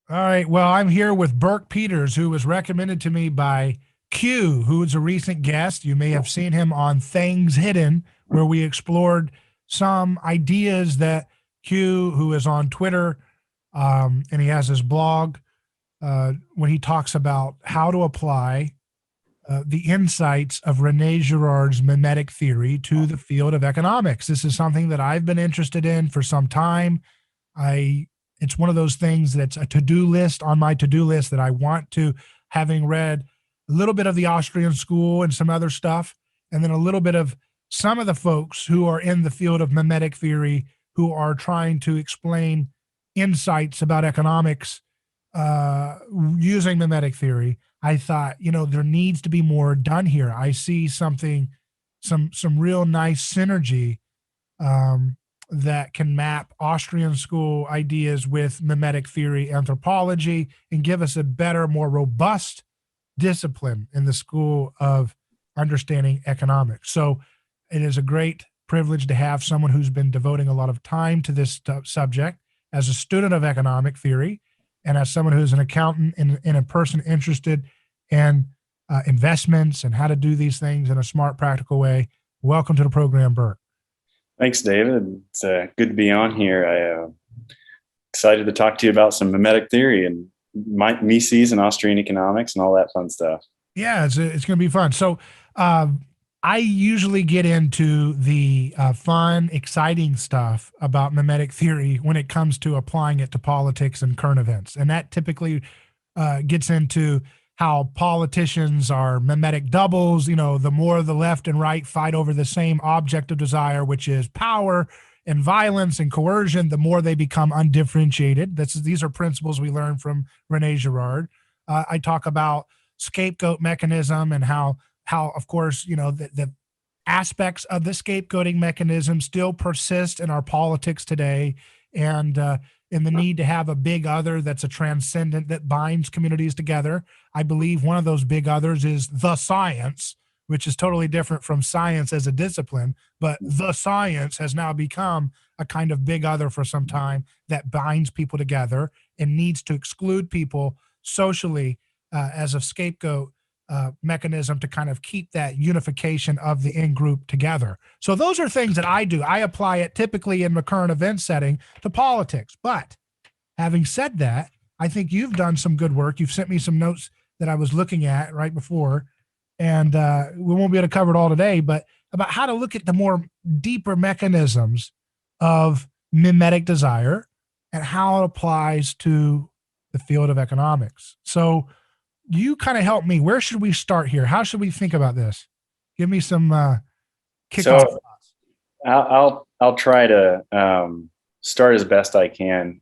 All right. Well, I'm here with Burke Peters, who was recommended to me by Q, who is a recent guest. You may have seen him on Things Hidden, where we explored some ideas that Q, who is on Twitter, and he has his blog, when he talks about how to apply the insights of Rene Girard's mimetic theory to the field of economics. This is something that I've been interested in for some time. I It's one of those things that's a to-do list on my to-do list that I want to, having read a little bit of the Austrian school and some other stuff, and then a little bit of some of the folks who are in the field of mimetic theory who are trying to explain insights about economics using mimetic theory. I thought, there needs to be more done here. I see some real nice synergy that can map Austrian school ideas with mimetic theory anthropology and give us a better, more robust discipline in the school of understanding economics. So it is a great privilege to have someone who's been devoting a lot of time to this subject as a student of economic theory and as someone who's an accountant and a person interested in investments and how to do these things in a smart, practical way. Welcome to the program, Burke. Thanks, David. It's good to be on here. Excited to talk to you about some mimetic theory and Mises and Austrian economics and all that fun stuff. Yeah, it's going to be fun. So I usually get into the fun, exciting stuff about mimetic theory when it comes to applying it to politics and current events. And that typically gets into how politicians are mimetic doubles. The more the left and right fight over the same object of desire, which is power and violence and coercion, the more they become undifferentiated. These are principles we learned from Rene Girard. I talk about scapegoat mechanism and how of course, the aspects of the scapegoating mechanism still persist in our politics today. And in the need to have a big other that's a transcendent that binds communities together. I believe one of those big others is the science, which is totally different from science as a discipline, but the science has now become a kind of big other for some time that binds people together and needs to exclude people socially as a scapegoat mechanism to kind of keep that unification of the in-group together. So those are things that I do. I apply it typically in the current event setting to politics. But having said that, I think you've done some good work. You've sent me some notes that I was looking at right before, and we won't be able to cover it all today, but about how to look at the more deeper mechanisms of mimetic desire and how it applies to the field of economics. So you kind of help me. Where should we start here? How should we think about this? Give me some kickoff thoughts. I'll try to start as best I can.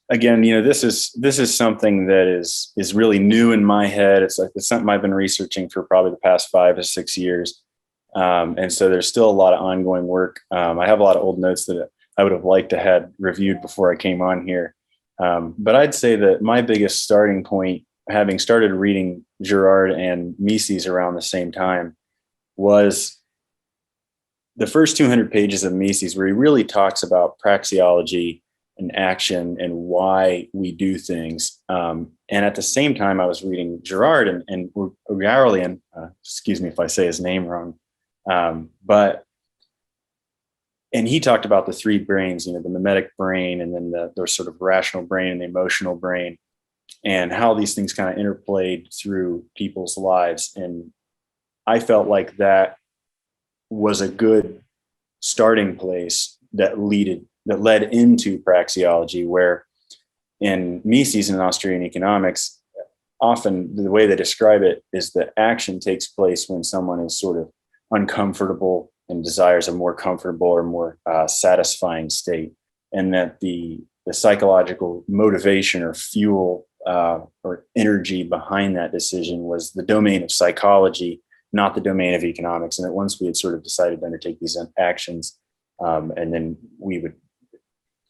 Again, this is something that is really new in my head. It's something I've been researching for probably the past 5 to 6 years, and so there's still a lot of ongoing work. I have a lot of old notes that I would have liked to had reviewed before I came on here. But I'd say that my biggest starting point, having started reading Girard and Mises around the same time, was the first 200 pages of Mises, where he really talks about praxeology and action and why we do things. And at the same time, I was reading Girard and Uriarlian, excuse me if I say his name wrong, and he talked about the three brains, the mimetic brain, and then the sort of rational brain and the emotional brain, and how these things kind of interplayed through people's lives. And I felt like that was a good starting place that led into praxeology, where in Mises and Austrian economics, often the way they describe it is that action takes place when someone is sort of uncomfortable and desires a more comfortable or more satisfying state, and that the psychological motivation or fuel or energy behind that decision was the domain of psychology, not the domain of economics. And that once we had sort of decided to undertake these actions, and then we would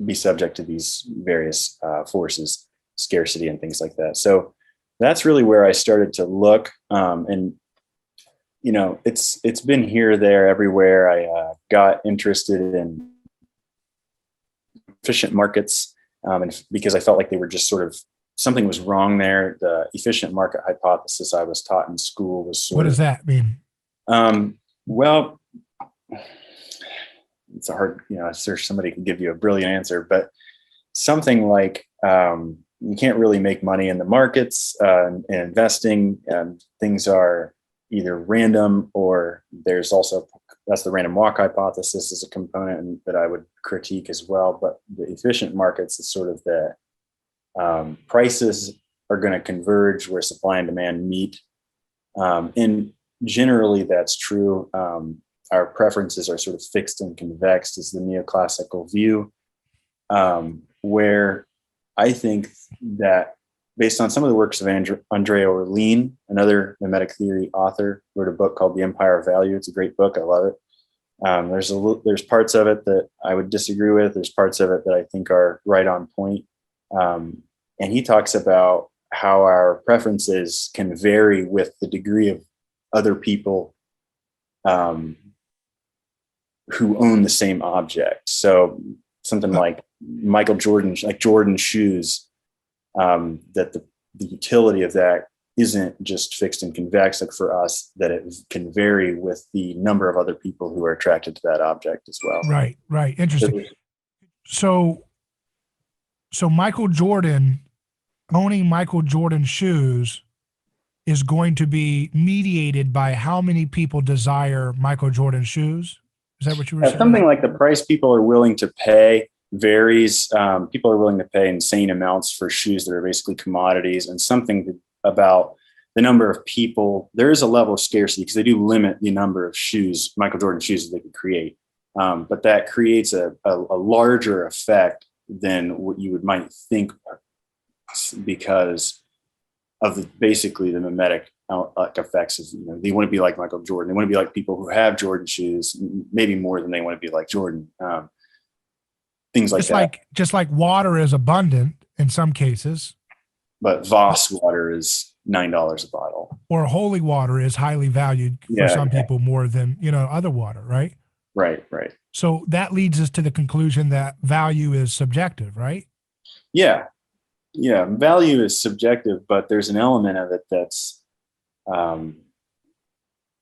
be subject to these various forces, scarcity and things like that. So that's really where I started to look, and it's been here, there, everywhere. I got interested in efficient markets, and because I felt like they were just sort of, something was wrong there. The efficient market hypothesis I was taught in school was sort What does that mean? Well, it's a hard, I'm sure somebody can give you a brilliant answer, but something like, you can't really make money in the markets and investing, and things are either random, or there's also, that's the random walk hypothesis is a component that I would critique as well. But the efficient markets is sort of the prices are going to converge where supply and demand meet. And generally that's true. Our preferences are sort of fixed and convex is the neoclassical view, where I think that based on some of the works of Andrea Orlean, another mimetic theory author, wrote a book called The Empire of Value. It's a great book. I love it. There's parts of it that I would disagree with. There's parts of it that I think are right on point. And he talks about how our preferences can vary with the degree of other people who own the same object. So something like Michael Jordan, like Jordan shoes, that the utility of that isn't just fixed and convex, like for us, that it can vary with the number of other people who are attracted to that object as well. Right. Interesting. So Michael Jordan, owning Michael Jordan shoes is going to be mediated by how many people desire Michael Jordan shoes? Is that what you were saying? Something like the price people are willing to pay varies. People are willing to pay insane amounts for shoes that are basically commodities, and something about the number of people. There is a level of scarcity because they do limit the number of shoes, Michael Jordan shoes, that they can create. But that creates a larger effect than what you might think, because of basically the mimetic effects of, they want to be like Michael Jordan. They want to be like people who have Jordan shoes, maybe more than they want to be like Jordan. Things like that. Just like water is abundant in some cases. But Voss water is $9 a bottle. Or holy water is highly valued for some people more than, other water, right? Right. So that leads us to the conclusion that value is subjective, right? Yeah. Value is subjective, but there's an element of it that's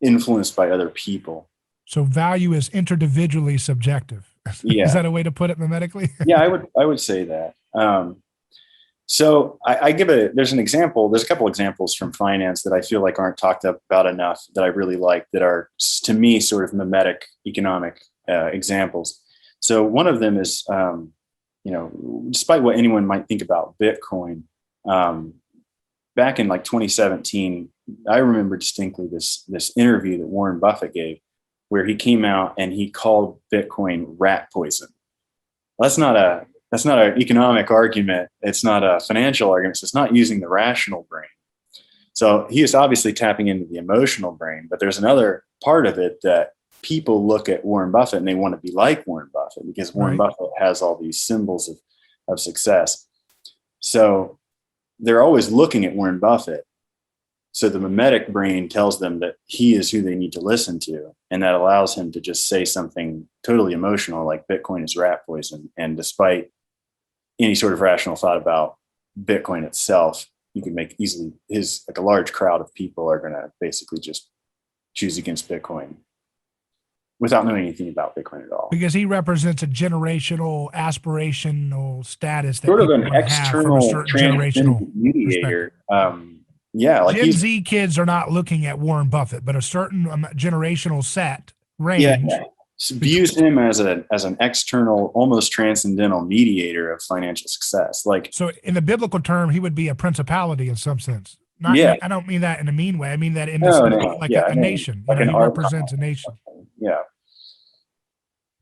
influenced by other people. So value is individually subjective. Yeah. Is that a way to put it mimetically? Yeah, I would say that. So there's an example, there's a couple examples from finance that I feel like aren't talked about enough that I really like, that are, to me, sort of mimetic economic examples. So one of them is, despite what anyone might think about Bitcoin, back in like 2017, I remember distinctly this interview that Warren Buffett gave, where he came out and he called Bitcoin rat poison. That's not an economic argument. It's not a financial argument. So it's not using the rational brain. So he is obviously tapping into the emotional brain, but there's another part of it that people look at Warren Buffett and they want to be like Warren Buffett because Warren Buffett has all these symbols of success. So they're always looking at Warren Buffett. So the mimetic brain tells them that he is who they need to listen to. And that allows him to just say something totally emotional, like Bitcoin is rat poison. And despite any sort of rational thought about Bitcoin itself, you could make easily a large crowd of people are going to basically just choose against Bitcoin without knowing anything about Bitcoin at all. Because he represents a generational, aspirational status that sort of an external generational mediator. Gen Z kids are not looking at Warren Buffett, but a certain generational set range views him as an external, almost transcendental mediator of financial success. So in the biblical term, he would be a principality in some sense. I don't mean that in a mean way. I mean that in a nation. He represents a nation. Yeah.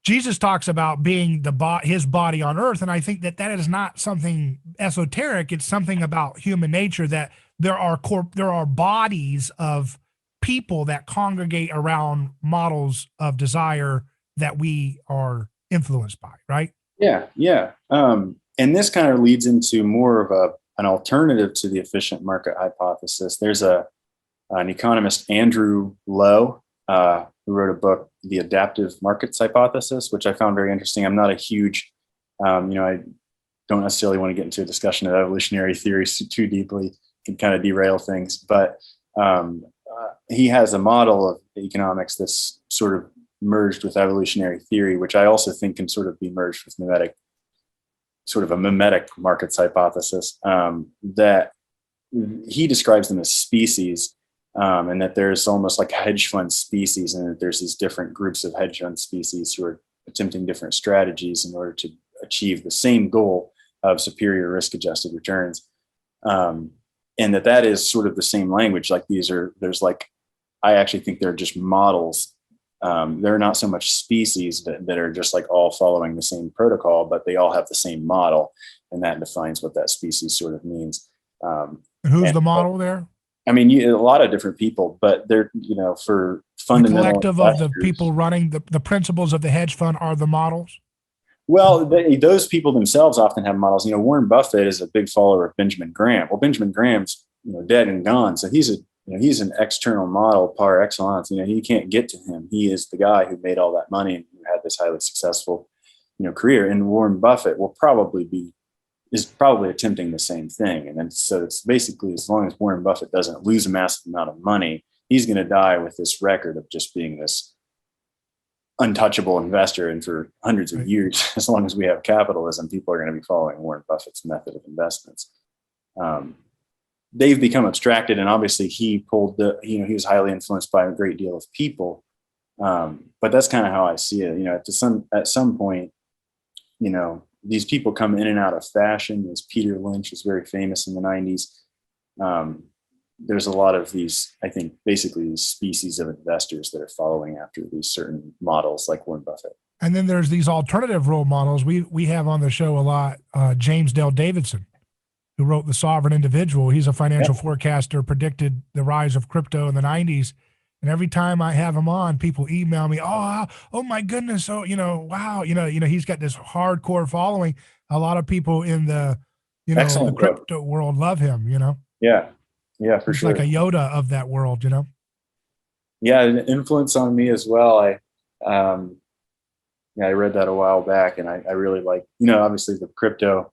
Jesus talks about being his body on earth, and I think that is not something esoteric. It's something about human nature, that there are bodies of people that congregate around models of desire that we are influenced by, right? Yeah. And this kind of leads into more of an alternative to the efficient market hypothesis. There's an economist, Andrew Lowe, who wrote a book, The Adaptive Markets Hypothesis, which I found very interesting. I'm not a huge I don't necessarily want to get into a discussion of evolutionary theories too deeply. It can kind of derail things, but he has a model of economics that's sort of merged with evolutionary theory, which I also think can sort of be merged with mimetic, sort of a mimetic markets hypothesis, that he describes them as species, and that there's almost like a hedge fund species, and that there's these different groups of hedge fund species who are attempting different strategies in order to achieve the same goal of superior risk-adjusted returns. And that is sort of the same language. Like I actually think they're just models. They're not so much species that are just like all following the same protocol, but they all have the same model, and that defines what that species sort of means. And who's the model there? I mean, a lot of different people, but they're, for fundamental the collective investors, of the people running the principles of the hedge fund are the models. Well, those people themselves often have models. Warren Buffett is a big follower of Benjamin Graham. Well, Benjamin Graham's dead and gone, so he's an external model par excellence. You can't get to him. He is the guy who made all that money and who had this highly successful career. And Warren Buffett is probably attempting the same thing. And then so it's basically, as long as Warren Buffett doesn't lose a massive amount of money, he's going to die with this record of just being this untouchable investor. And for hundreds of years, as long as we have capitalism, people are going to be following Warren Buffett's method of investments. They've become abstracted, and obviously he was highly influenced by a great deal of people. But that's kind of how I see it. At some point, these people come in and out of fashion. As Peter Lynch was very famous in the 90s. There's a lot of these, I think, basically these species of investors that are following after these certain models like Warren Buffett. And then there's these alternative role models. We have on the show a lot, James Dale Davidson, who wrote The Sovereign Individual. He's a financial forecaster, predicted the rise of crypto in the 90s. And every time I have him on, people email me, oh my goodness. Oh, wow. He's got this hardcore following. A lot of people in the, the crypto world love him, Yeah, for sure. Like a Yoda of that world, Yeah, an influence on me as well. I read that a while back, and I really like, obviously the crypto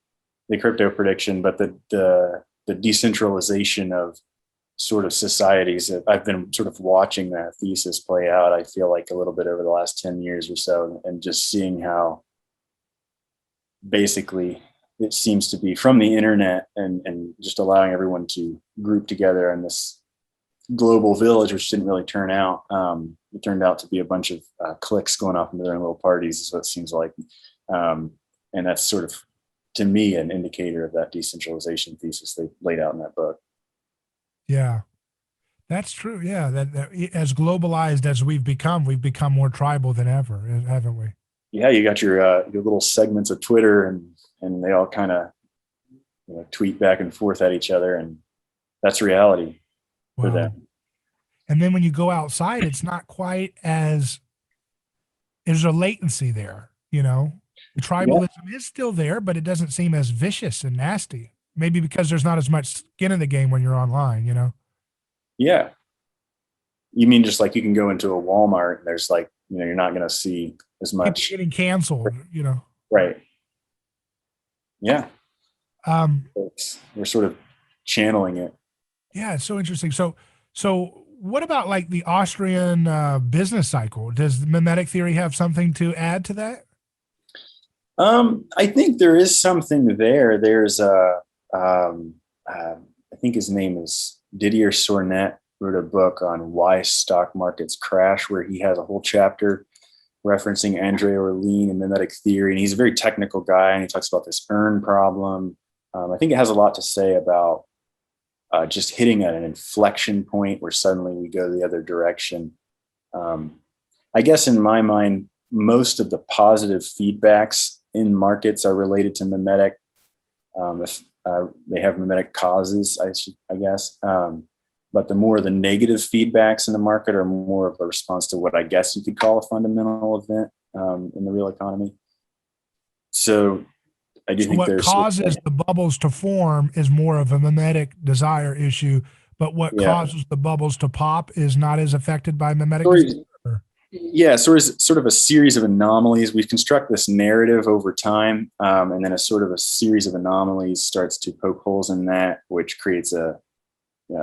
prediction, but the decentralization of sort of societies. I've been sort of watching that thesis play out, I feel like, a little bit over the last 10 years or so, and just seeing how basically it seems to be from the internet and just allowing everyone to group together in this global village, which didn't really turn out. It turned out to be a bunch of cliques going off into their own little parties, is what it seems like. And that's sort of, to me, an indicator of that decentralization thesis they laid out in that book. Yeah, that's true. Yeah, that as globalized as we've become more tribal than ever, haven't we? Yeah, you got your little segments of Twitter, and they all kind of tweet back and forth at each other, and that's reality for them. And then when you go outside, it's not quite as, there's a latency there. Tribalism is still there, but it doesn't seem as vicious and nasty. Maybe because there's not as much skin in the game when you're online, Yeah. You mean just like you can go into a Walmart and there's like, you're not going to see as much. It's getting canceled, Right. Yeah. We're sort of channeling it. Yeah, it's so interesting. So what about like the Austrian business cycle? Does mimetic theory have something to add to that? I think there is something there. There's I think his name is Didier Sornet, wrote a book on why stock markets crash, where he has a whole chapter referencing Andre Orlean and mimetic theory. And he's a very technical guy, and he talks about this earn problem. I think it has a lot to say about just hitting at an inflection point where suddenly we go the other direction. I guess in my mind, most of the positive feedbacks in markets are related to mimetic. If they have mimetic causes, I guess. But the more the negative feedbacks in the market are more of a response to what I guess you could call a fundamental event in the real economy. So I do think what causes the bubbles to form is more of a mimetic desire issue, but what causes the bubbles to pop is not as affected by mimetic desire. Yeah, so it's sort of a series of anomalies. We construct this narrative over time, and then a sort of a series of anomalies starts to poke holes in that, which creates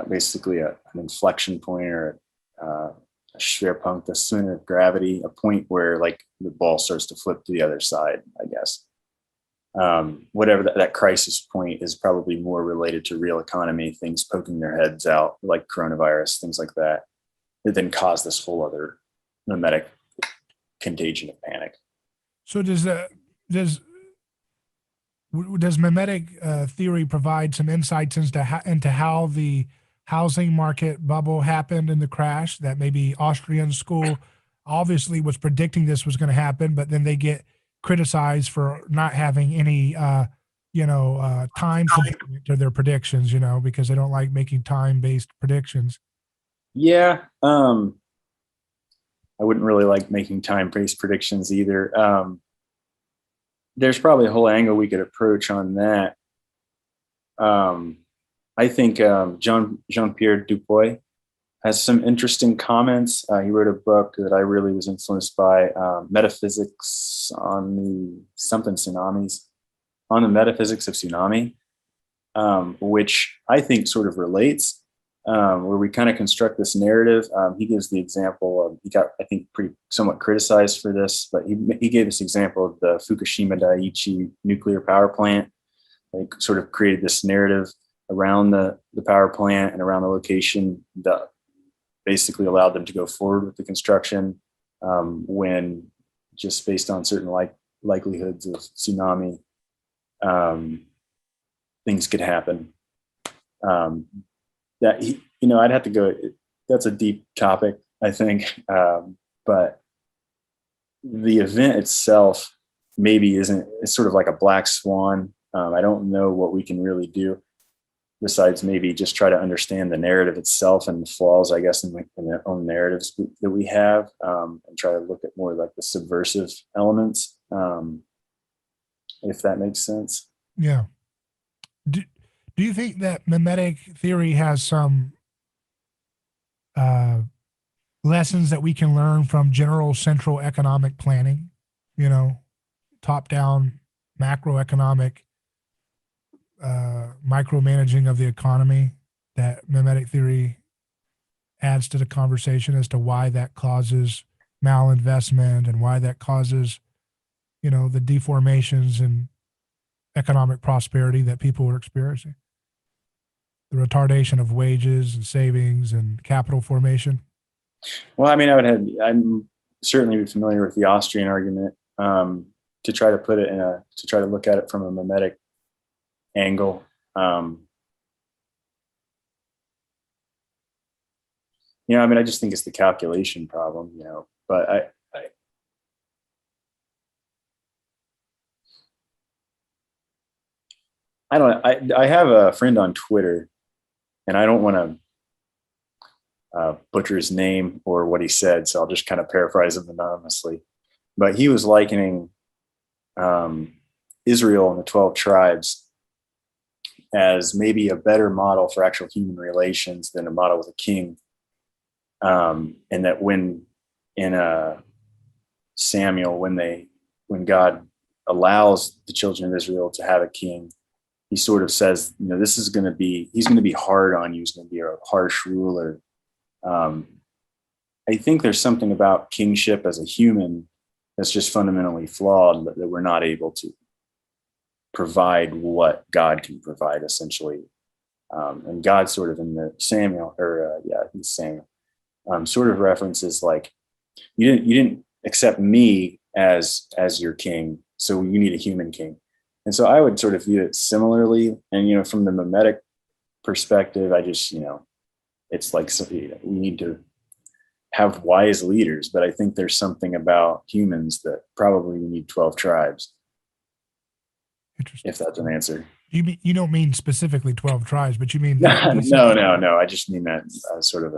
basically an inflection point or a Schwerpunkt, the center of gravity, a point where like the ball starts to flip to the other side, I guess. Whatever that crisis point is probably more related to real economy, things poking their heads out, like coronavirus, things like that, that then cause this whole other mimetic contagion of panic. So does mimetic theory provide some insights into how the housing market bubble happened in the crash? That maybe Austrian school obviously was predicting this was going to happen, but then they get criticized for not having any time commitment to their predictions, because they don't like making time-based predictions. Yeah, I wouldn't really like making time-based predictions either. There's probably a whole angle we could approach on that. I think Jean-Pierre Dupuy has some interesting comments. He wrote a book that I really was influenced by, Metaphysics on the Tsunamis, on the Metaphysics of Tsunami, which I think sort of relates. Where we kind of construct this narrative. He gives the example of, he got, I think, pretty somewhat criticized for this, but he gave this example of the Fukushima Daiichi nuclear power plant. Like, sort of created this narrative around the power plant and around the location that basically allowed them to go forward with the construction, when just based on certain likelihoods of tsunami, things could happen. That I'd have to go. That's a deep topic, I think, but the event itself maybe isn't. It's sort of like a black swan. I don't know what we can really do besides maybe just try to understand the narrative itself and the flaws, I guess, in their own narratives that we have, and try to look at more like the subversive elements, if that makes sense. Yeah. Do you think that mimetic theory has some lessons that we can learn from general central economic planning? Top-down macroeconomic micromanaging of the economy, that mimetic theory adds to the conversation as to why that causes malinvestment and why that causes, the deformations in economic prosperity that people are experiencing. The retardation of wages and savings and capital formation. Well, I mean, I'm certainly familiar with the Austrian argument, to try to put it to try to look at it from a mimetic angle. I I just think it's the calculation problem, but I don't know. I have a friend on Twitter, and I don't want to butcher his name or what he said, so I'll just kind of paraphrase him anonymously. But he was likening Israel and the 12 tribes as maybe a better model for actual human relations than a model with a king. And that when in Samuel, when God allows the children of Israel to have a king, he sort of says, he's going to be hard on you. He's going to be a harsh ruler. I think there's something about kingship as a human that's just fundamentally flawed, that we're not able to provide what God can provide, essentially. And God sort of in the Samuel, sort of references like, you didn't accept me as your king, so you need a human king. And so I would sort of view it similarly. And, from the mimetic perspective, I just, it's like, we need to have wise leaders, but I think there's something about humans that probably we need 12 tribes. Interesting. If that's an answer. You don't mean specifically 12 tribes, but you mean no. I just mean that sort of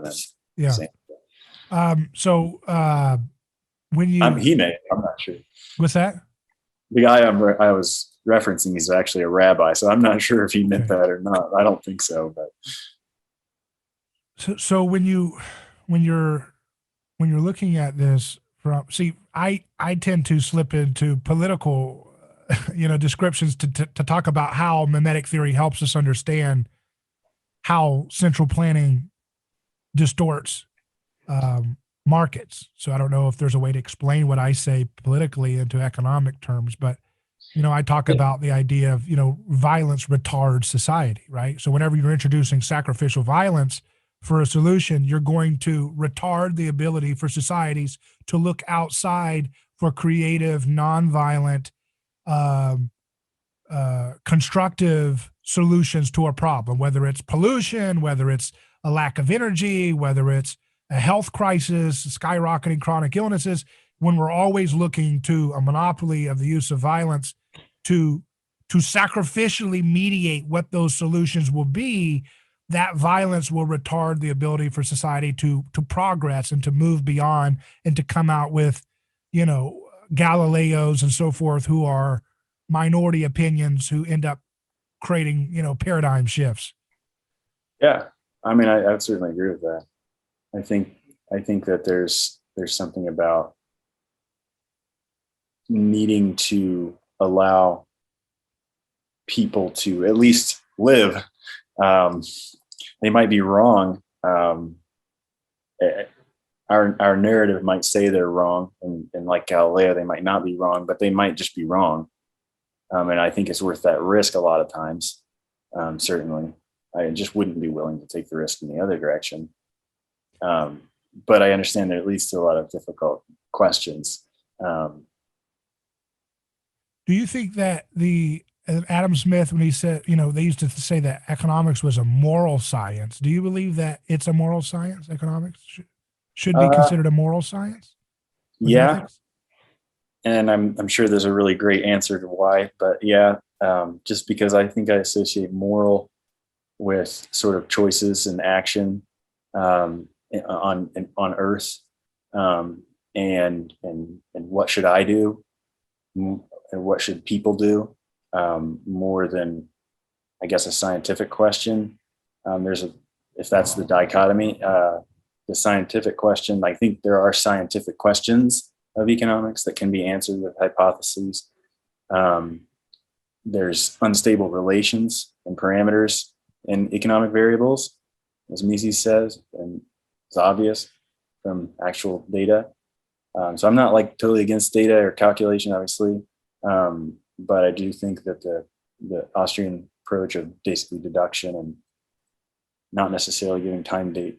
when you I'm not sure. What's that? The guy I was referencing is actually a rabbi, so I'm not sure if he meant that or not. I don't think so, but so when you're looking at this See, I tend to slip into political, descriptions to talk about how mimetic theory helps us understand how central planning distorts markets. So I don't know if there's a way to explain what I say politically into economic terms, but I talk Yeah. about the idea of, violence retards society, right? So whenever you're introducing sacrificial violence for a solution, you're going to retard the ability for societies to look outside for creative, nonviolent, um, constructive solutions to a problem, whether it's pollution, whether it's a lack of energy, whether it's a health crisis, skyrocketing chronic illnesses. When we're always looking to a monopoly of the use of violence to sacrificially mediate what those solutions will be, that violence will retard the ability for society to progress and to move beyond and to come out with, Galileos and so forth who are minority opinions who end up creating, paradigm shifts. Yeah. I mean, I would certainly agree with that. I think that there's something about needing to allow people to at least live. They might be wrong. Our narrative might say they're wrong, and like Galileo, they might not be wrong, but they might just be wrong. And I think it's worth that risk a lot of times. Certainly, I just wouldn't be willing to take the risk in the other direction. But I understand that it leads to a lot of difficult questions. Do you think that Adam Smith, when he said, they used to say that economics was a moral science. Do you believe that it's a moral science? Economics should be considered a moral science with Yeah, ethics? and I'm sure there's a really great answer to why, but yeah, just because I think I associate moral with sort of choices and action on Earth, and what should I do, and what should people do, more than, I guess, a scientific question. If that's the dichotomy, the scientific question, I think there are scientific questions of economics that can be answered with hypotheses. There's unstable relations and parameters in economic variables, as Mises says, and it's obvious from actual data. So I'm not like totally against data or calculation, obviously, but I do think that the Austrian approach of basically deduction and not necessarily giving time date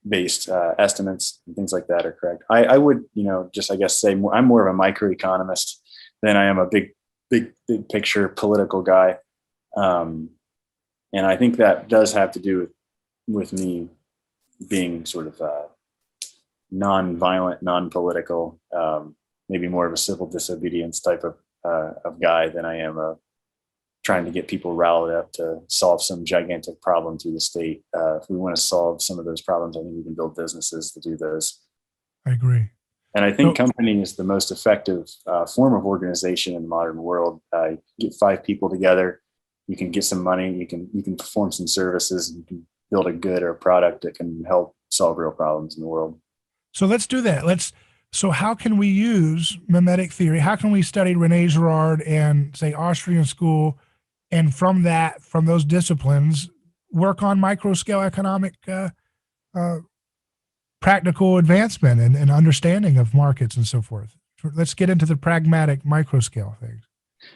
based estimates and things like that are correct. I would, just I guess say I'm more of a microeconomist than I am a big picture political guy, and I think that does have to do with me being sort of non-violent, non-political, maybe more of a civil disobedience type of guy than I am trying to get people riled up to solve some gigantic problem through the state. If we want to solve some of those problems, I think we can build businesses to do those. I agree. And I think company is the most effective form of organization in the modern world. Get 5 people together, you can get some money, you can perform some services, and you can build a good or a product that can help solve real problems in the world. So let's do that. So how can we use mimetic theory? How can we study Rene Girard and say Austrian school, and from those disciplines, work on micro scale economic practical advancement and understanding of markets and so forth? Let's get into the pragmatic micro scale things.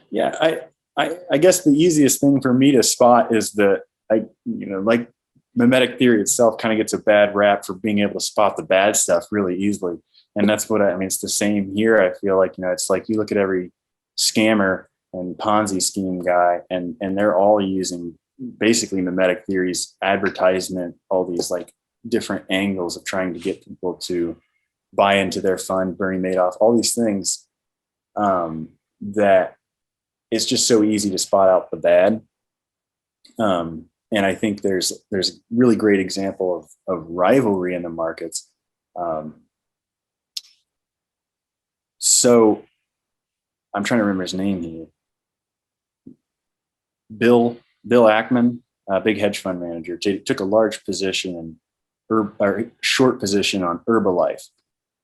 Yeah, I guess the easiest thing for me to spot is that like mimetic theory itself kind of gets a bad rap for being able to spot the bad stuff really easily. And that's what I mean. It's the same here. I feel like, it's like you look at every scammer and Ponzi scheme guy, and they're all using basically mimetic theories, advertisement, all these like different angles of trying to get people to buy into their fund, Bernie Madoff, all these things, that it's just so easy to spot out the bad. And I think there's a really great example of rivalry in the markets. So I'm trying to remember his name here. Bill Ackman, a big hedge fund manager, took a large position or short position on Herbalife.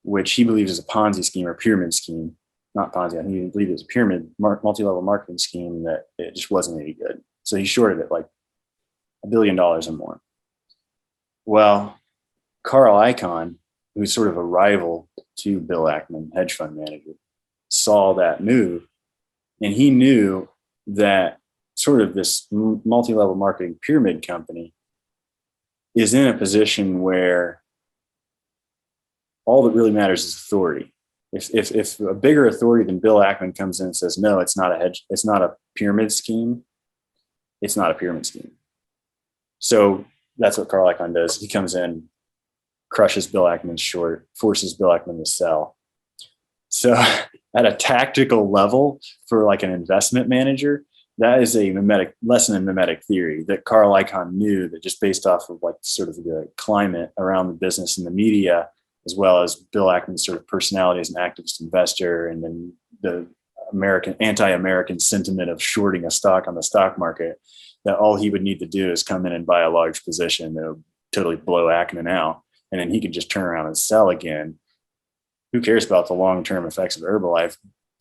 which he believes is a Ponzi scheme or pyramid scheme. Not Ponzi, I think he believed it was a pyramid multi-level marketing scheme, that it just wasn't any good. So he shorted it like $1 billion or more. Well, Carl Icahn, who's sort of a rival to Bill Ackman, hedge fund manager, saw that move, and he knew that sort of this multi-level marketing pyramid company is in a position where all that really matters is authority. If a bigger authority than Bill Ackman comes in and says, no, it's not a pyramid scheme, it's not a pyramid scheme. So that's what Carl Icahn does. He comes in, crushes Bill Ackman short, forces Bill Ackman to sell. So at a tactical level, for like an investment manager, that is a mimetic lesson in mimetic theory that Carl Icahn knew, that just based off of like sort of the climate around the business and the media, as well as Bill Ackman's sort of personality as an activist investor, and then the anti-American sentiment of shorting a stock on the stock market, that all he would need to do is come in and buy a large position that would totally blow Ackman out, and then he could just turn around and sell again. Who cares about the long-term effects of Herbalife?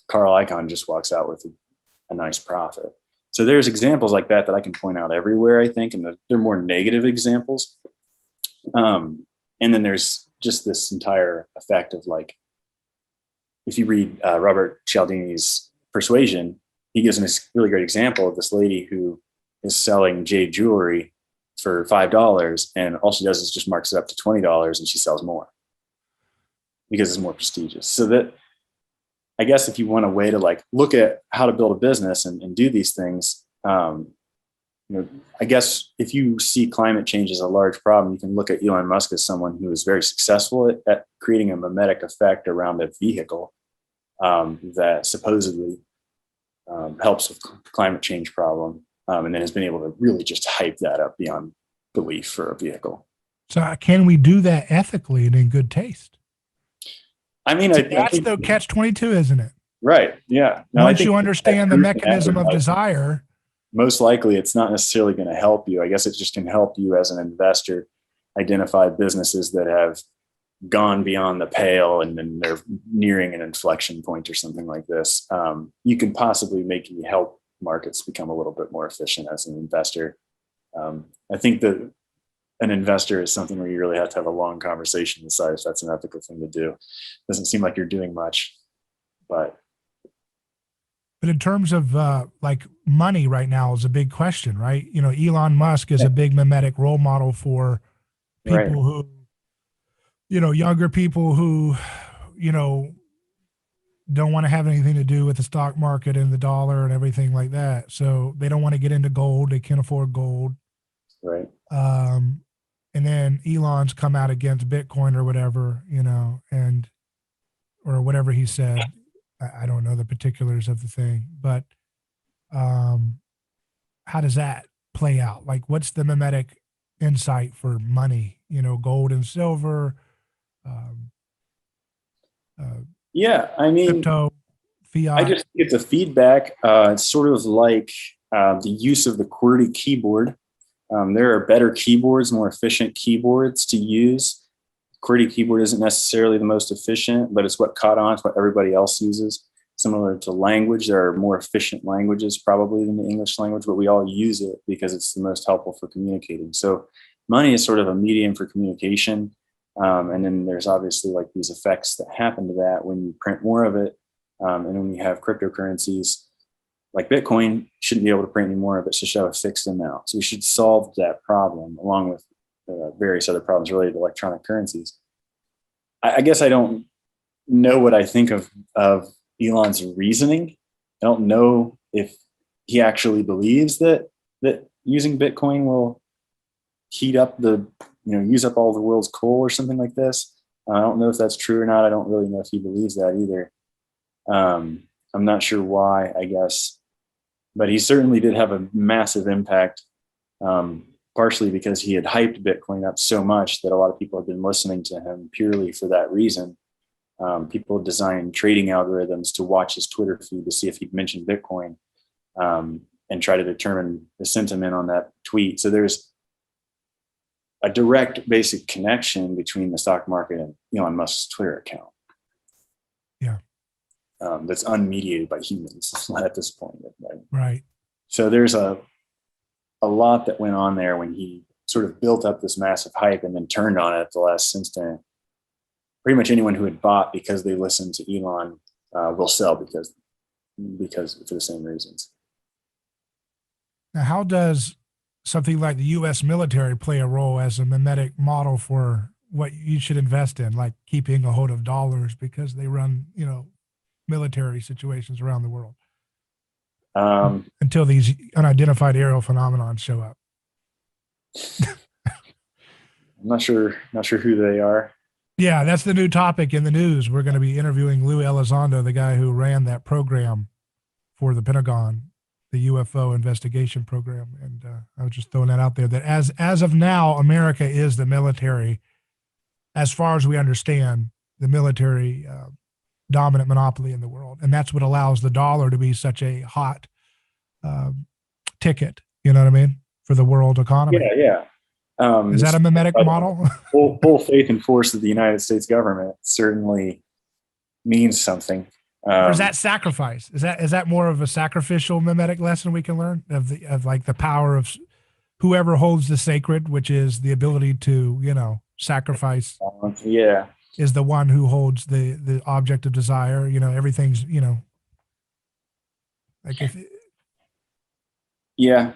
Carl Icahn just walks out with a nice profit. So there's examples like that I can point out everywhere, I think, and they're more negative examples. And then there's just this entire effect of like, if you read Robert Cialdini's Persuasion, he gives a really great example of this lady who is selling jade jewelry for $5, and all she does is just marks it up to $20, and she sells more because it's more prestigious. So that, I guess, if you want a way to like look at how to build a business and do these things, I guess if you see climate change as a large problem, you can look at Elon Musk as someone who is very successful at creating a mimetic effect around a vehicle that supposedly helps with the climate change problem, and then has been able to really just hype that up beyond belief for a vehicle. So can we do that ethically and in good taste? I mean, that's the catch-22, isn't it? Right. Yeah. No, once you understand the mechanism of desire, most likely it's not necessarily going to help you. I guess it just can help you as an investor identify businesses that have gone beyond the pale and then they're nearing an inflection point or something like this. You can possibly help markets become a little bit more efficient as an investor. I think that an investor is something where you really have to have a long conversation to decide if that's an ethical thing to do. Doesn't seem like you're doing much, but in terms of like money right now is a big question, right? Elon Musk is a big mimetic role model for people who, younger people who, don't want to have anything to do with the stock market and the dollar and everything like that. So they don't want to get into gold. They can't afford gold. Right. And then Elon's come out against Bitcoin or whatever, or whatever he said. I don't know the particulars of the thing, but how does that play out? Like, what's the mimetic insight for money? Gold and silver. Yeah, I mean, crypto, fiat. I just think it's a feedback. It's sort of like the use of the QWERTY keyboard. There are better keyboards, more efficient keyboards to use. QWERTY keyboard isn't necessarily the most efficient, but it's what caught on. It's what everybody else uses. Similar to language, there are more efficient languages probably than the English language, but we all use it because it's the most helpful for communicating. So money is sort of a medium for communication. And then there's obviously like these effects that happen to that when you print more of it. And when you have cryptocurrencies like Bitcoin, shouldn't be able to print any more of it, so should have a fixed amount. So we should solve that problem along with various other problems related to electronic currencies. I guess I don't know what I think of Elon's reasoning. I don't know if he actually believes that using Bitcoin will heat up use up all the world's coal or something like this. I don't know if that's true or not. I don't really know if he believes that either. I'm not sure why, I guess, but he certainly did have a massive impact, partially because he had hyped Bitcoin up so much that a lot of people have been listening to him purely for that reason. People designed trading algorithms to watch his Twitter feed to see if he'd mentioned Bitcoin, and try to determine the sentiment on that tweet. So there's a direct basic connection between the stock market and Elon Musk's Twitter account. Yeah. That's unmediated by humans at this point. Right. So there's a lot that went on there when he sort of built up this massive hype and then turned on it at the last instant. Pretty much anyone who had bought because they listened to Elon will sell because for the same reasons. Now, how does something like the U.S. military play a role as a mimetic model for what you should invest in, like keeping a hold of dollars because they run, military situations around the world until these unidentified aerial phenomenons show up? I'm not sure who they are. Yeah, that's the new topic in the news. We're going to be interviewing Lou Elizondo, the guy who ran that program for the Pentagon, the UFO investigation program. And I was just throwing that out there that as of now, America is the military, as far as we understand, the military dominant monopoly in the world. And that's what allows the dollar to be such a hot ticket, you know what I mean, for the world economy. Yeah. Is that a mimetic model? full faith and force of the United States government certainly means something. Or is that sacrifice? Is that more of a sacrificial mimetic lesson we can learn of like the power of whoever holds the sacred, which is the ability to, sacrifice. Yeah. Is the one who holds the object of desire. Everything's, like if. Yeah.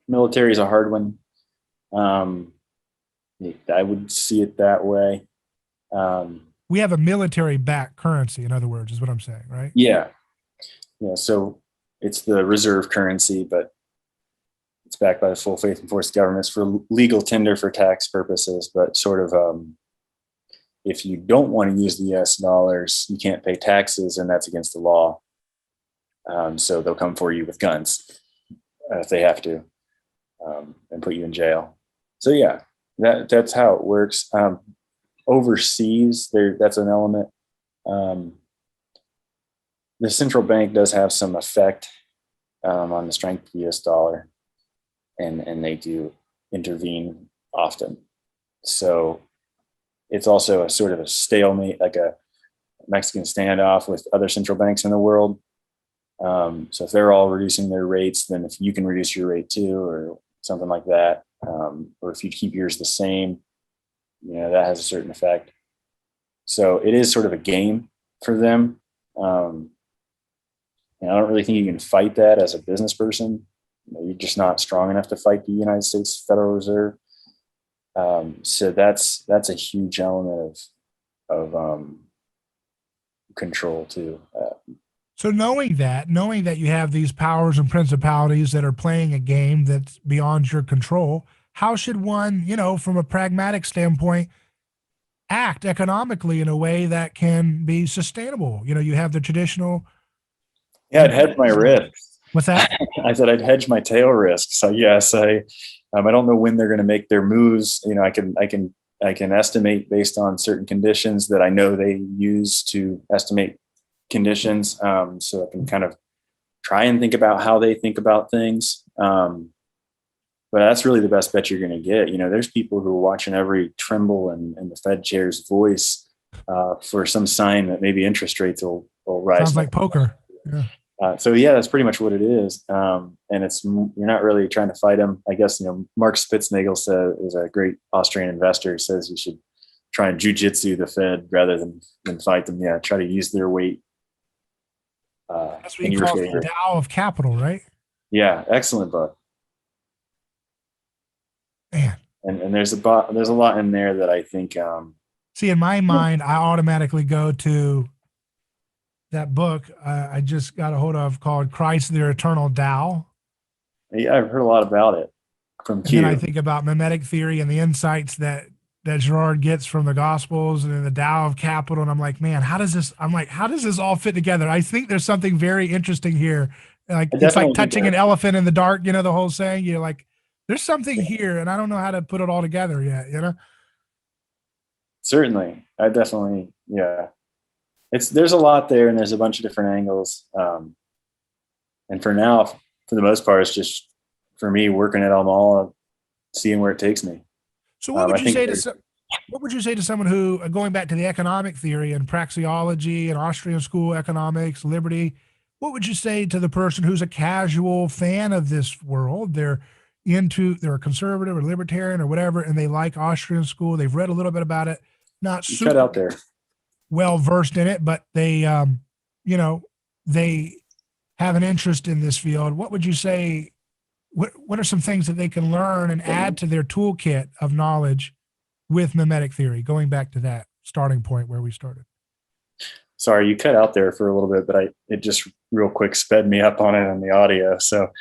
Military is a hard one. I would see it that way. We have a military-backed currency, in other words, is what I'm saying, right? Yeah. So it's the reserve currency, but it's backed by the full faith and force governments for legal tender for tax purposes. But sort of, if you don't want to use the U.S. dollars, you can't pay taxes, and that's against the law. So they'll come for you with guns if they have to, and put you in jail. So yeah, that's how it works. Overseas, that's an element. The central bank does have some effect on the strength of the U.S. dollar, and they do intervene often. So it's also a sort of a stalemate, like a Mexican standoff with other central banks in the world. So if they're all reducing their rates, then if you can reduce your rate too, or something like that, or if you keep yours the same, that has a certain effect. So it is sort of a game for them. And I don't really think you can fight that as a business person. You're just not strong enough to fight the United States Federal Reserve. So that's a huge element of control too. So knowing that you have these powers and principalities that are playing a game that's beyond your control, how should one, from a pragmatic standpoint, act economically in a way that can be sustainable? You have the traditional. Yeah, I'd hedge my risks. What's that? I said I'd hedge my tail risks. So yes, I don't know when they're going to make their moves. I can estimate based on certain conditions that I know they use to estimate conditions. So I can kind of try and think about how they think about things. But that's really the best bet you're going to get. There's people who are watching every tremble in the Fed chair's voice for some sign that maybe interest rates will rise. Sounds like poker. Yeah. So yeah, that's pretty much what it is. And you're not really trying to fight them. I guess, Mark Spitznagel is a great Austrian investor, says you should try and jujitsu the Fed rather than fight them. Yeah. Try to use their weight. That's what you call the Tao of Capital, right? Yeah. Excellent book. Man. And there's a lot in there that I think, see, in my mind, I automatically go to that book I just got a hold of called Christ, the Eternal Tao. Yeah, I've heard a lot about it from Q. And then I think about mimetic theory and the insights that Girard gets from the Gospels and then the Tao of Capital. And I'm like, man, how does this all fit together? I think there's something very interesting here. Like it's like touching an elephant in the dark, the whole saying. You're like, there's something here, and I don't know how to put it all together yet, Certainly. I definitely, yeah. There's a lot there, and there's a bunch of different angles. And for now, for the most part, it's just for me working at them all seeing where it takes me. So what would I you think say to what would you say to someone who, going back to the economic theory and praxeology and Austrian school economics, liberty, what would you say to the person who's a casual fan of this world? They're a conservative or libertarian or whatever, and they like Austrian school. They've read a little bit about it, not you cut super out there. well versed in it, but they, they have an interest in this field. What would you say? What are some things that they can learn and add to their toolkit of knowledge with mimetic theory, going back to that starting point where we started? Sorry, you cut out there for a little bit, but it just real quick sped me up on it on the audio. So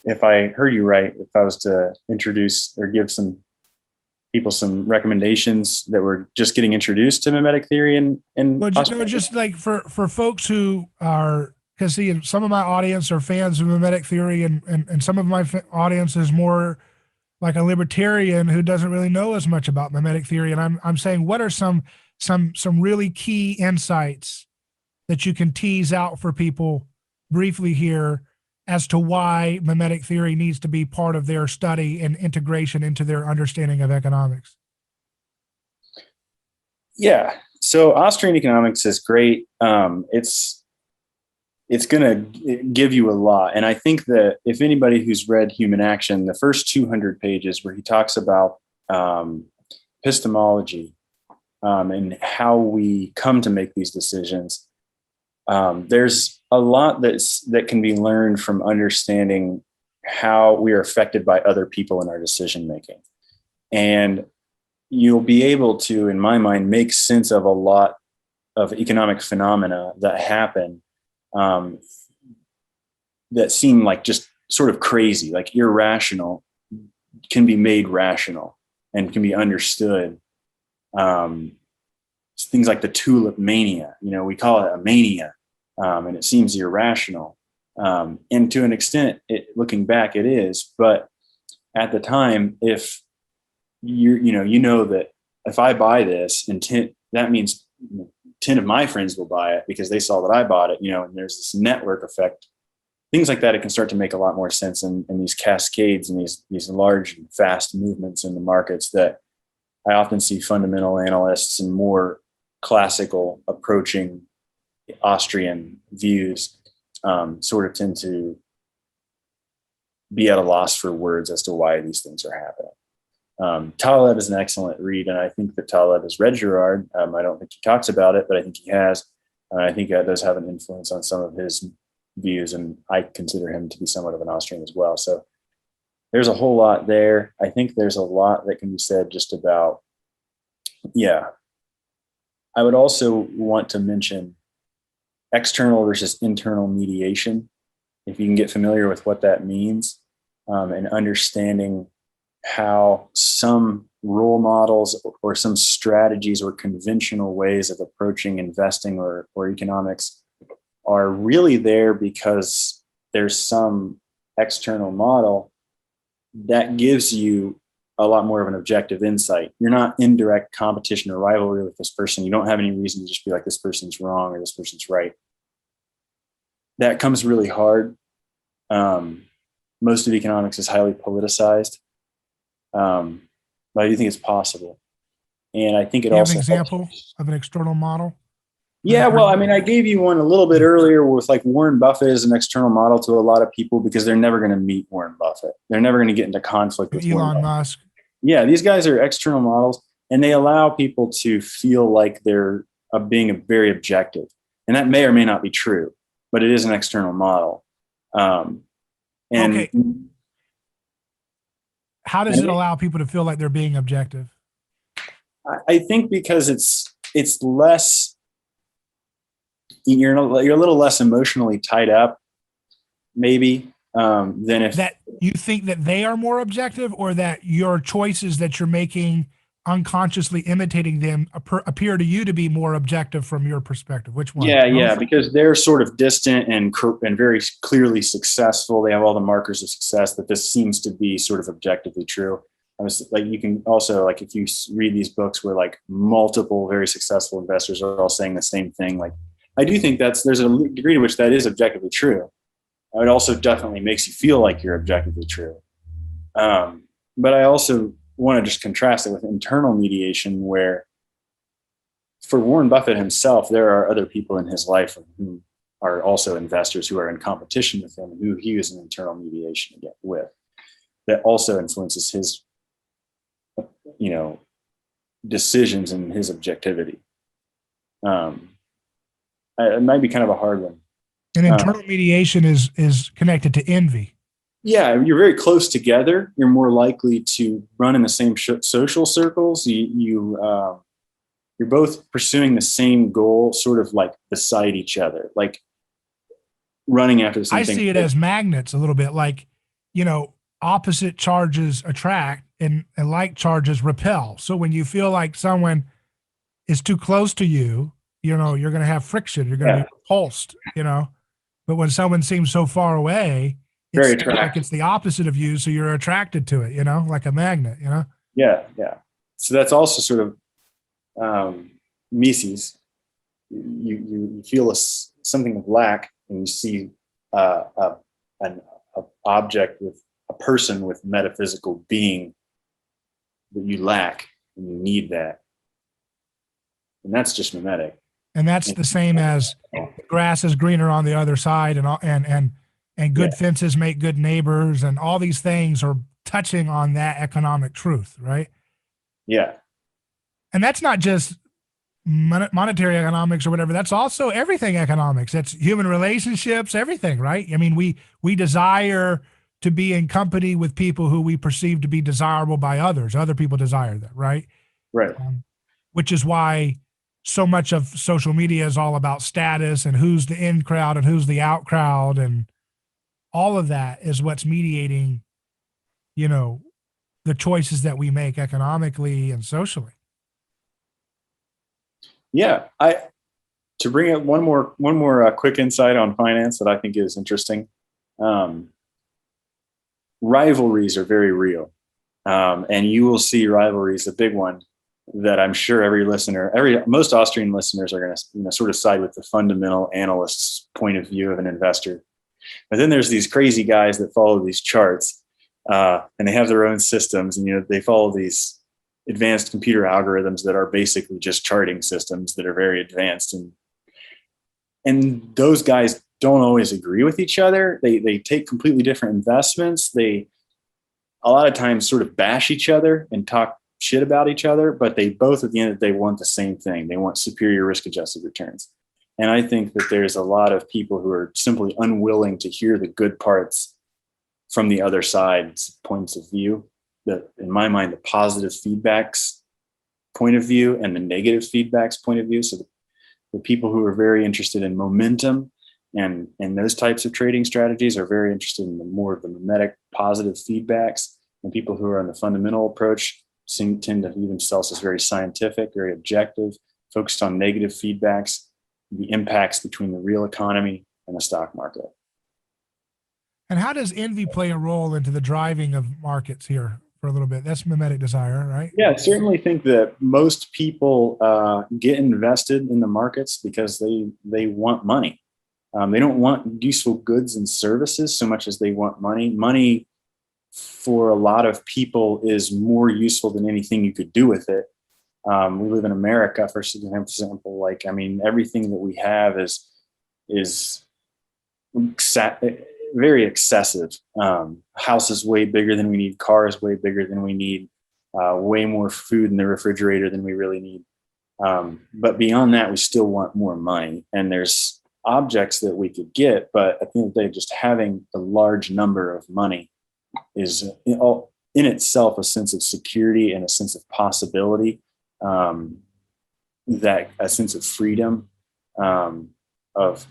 if I heard you right, if I was to introduce or give some people some recommendations that were just getting introduced to mimetic theory and well, just like for folks who are, because see, some of my audience are fans of mimetic theory, and some of my audience is more like a libertarian who doesn't really know as much about mimetic theory. And I'm saying, what are some really key insights that you can tease out for people briefly here as to why mimetic theory needs to be part of their study and integration into their understanding of economics? Yeah. So Austrian economics is great. It's going to give you a lot. And I think that if anybody who's read Human Action, the first 200 pages where he talks about epistemology and how we come to make these decisions, there's a lot that can be learned from understanding how we are affected by other people in our decision making. And you'll be able to, in my mind, make sense of a lot of economic phenomena that happen that seem like just sort of crazy, like irrational, can be made rational and can be understood. Things like the tulip mania, we call it a mania, and it seems irrational. And to an extent, looking back, it is. But at the time, if you know that if I buy this, and that means 10 of my friends will buy it because they saw that I bought it, and there's this network effect, things like that, it can start to make a lot more sense in these cascades and these large and fast movements in the markets that I often see fundamental analysts and more classical approaching Austrian views sort of tend to be at a loss for words as to why these things are happening. Taleb is an excellent read, and I think that Taleb has read Girard. I don't think he talks about it, but I think he has. I think that does have an influence on some of his views, and I consider him to be somewhat of an Austrian as well. So there's a whole lot there. I think there's a lot that can be said just about, I would also want to mention external versus internal mediation, if you can get familiar with what that means, and understanding how some role models or some strategies or conventional ways of approaching investing or economics are really there because there's some external model that gives you a lot more of an objective insight. You're not in direct competition or rivalry with this person. You don't have any reason to just be like, this person's wrong or this person's right. That comes really hard. Most of economics is highly politicized. But I do think it's possible. And I think it also— an example of an external model? Yeah, well, I mean, I gave you one a little bit earlier with like Warren Buffett as an external model to a lot of people because they're never going to meet Warren Buffett. They're never going to get into conflict with Elon Musk. Yeah, these guys are external models, and they allow people to feel like they're being very objective. And that may or may not be true, but it is an external model. Okay. How does it allow people to feel like they're being objective? I think because it's less— you're a little less emotionally tied up, maybe, than if— that you think that they are more objective, or that your choices that you're making unconsciously imitating them appear to you to be more objective from your perspective? Which one? Yeah, because they're sort of distant and very clearly successful. They have all the markers of success that this seems to be sort of objectively true. You can also, like, if you read these books where like multiple very successful investors are all saying the same thing, like, I do think there's a degree to which that is objectively true. It also definitely makes you feel like you're objectively true. but I also want to just contrast it with internal mediation, where for Warren Buffett himself, there are other people in his life who are also investors who are in competition with him, who he is in internal mediation with, that also influences his, decisions and his objectivity. It might be kind of a hard one. And internal mediation is connected to envy. Yeah, you're very close together. You're more likely to run in the same social circles. You're both pursuing the same goal, sort of like beside each other, like running after the same thing. I see it as magnets a little bit, like, opposite charges attract and like charges repel. So when you feel like someone is too close to you, you're going to have friction. You're going to be repulsed, But when someone seems so far away, it's like it's the opposite of you, so you're attracted to it, like a magnet, Yeah. So that's also sort of Mises. You feel something of lack, and you see an object with a person with metaphysical being that you lack, and you need that, and that's just mimetic. And that's the same as the grass is greener on the other side, and good fences make good neighbors, and all these things are touching on that economic truth, right? Yeah. And that's not just monetary economics or whatever. That's also everything economics. That's human relationships, everything, right? I mean, we desire to be in company with people who we perceive to be desirable by others. Other people desire that, right? Right. Which is why so much of social media is all about status and who's the in crowd and who's the out crowd, and all of that is what's mediating, the choices that we make economically and socially. Yeah, to bring up one more quick insight on finance that I think is interesting. Rivalries are very real, and you will see rivalries. A big one that I'm sure most Austrian listeners are going to sort of side with the fundamental analyst's point of view of an investor. But then there's these crazy guys that follow these charts, and they have their own systems, and they follow these advanced computer algorithms that are basically just charting systems that are very advanced, and those guys don't always agree with each other. They take completely different investments. They a lot of times sort of bash each other and talk shit about each other, but they both at the end of the day want the same thing. They want superior risk-adjusted returns. And I think that there's a lot of people who are simply unwilling to hear the good parts from the other side's points of view. That, in my mind, the positive feedback's point of view and the negative feedback's point of view. So the people who are very interested in momentum and those types of trading strategies are very interested in more of the mimetic positive feedbacks. And people who are on the fundamental approach tend to view themselves as very scientific, very objective, focused on negative feedbacks, the impacts between the real economy and the stock market. And how does envy play a role into the driving of markets here for a little bit? That's mimetic desire, right? Yeah, I certainly think that most people get invested in the markets because they want money. They don't want useful goods and services so much as they want money. Money, for a lot of people, is more useful than anything you could do with it. We live in America, for example. Everything that we have is very excessive. House is way bigger than we need. Cars way bigger than we need. Way more food in the refrigerator than we really need. But beyond that, we still want more money. And there's objects that we could get, but at the end of the day, just having a large number of money is in itself a sense of security and a sense of possibility, that a sense of freedom, of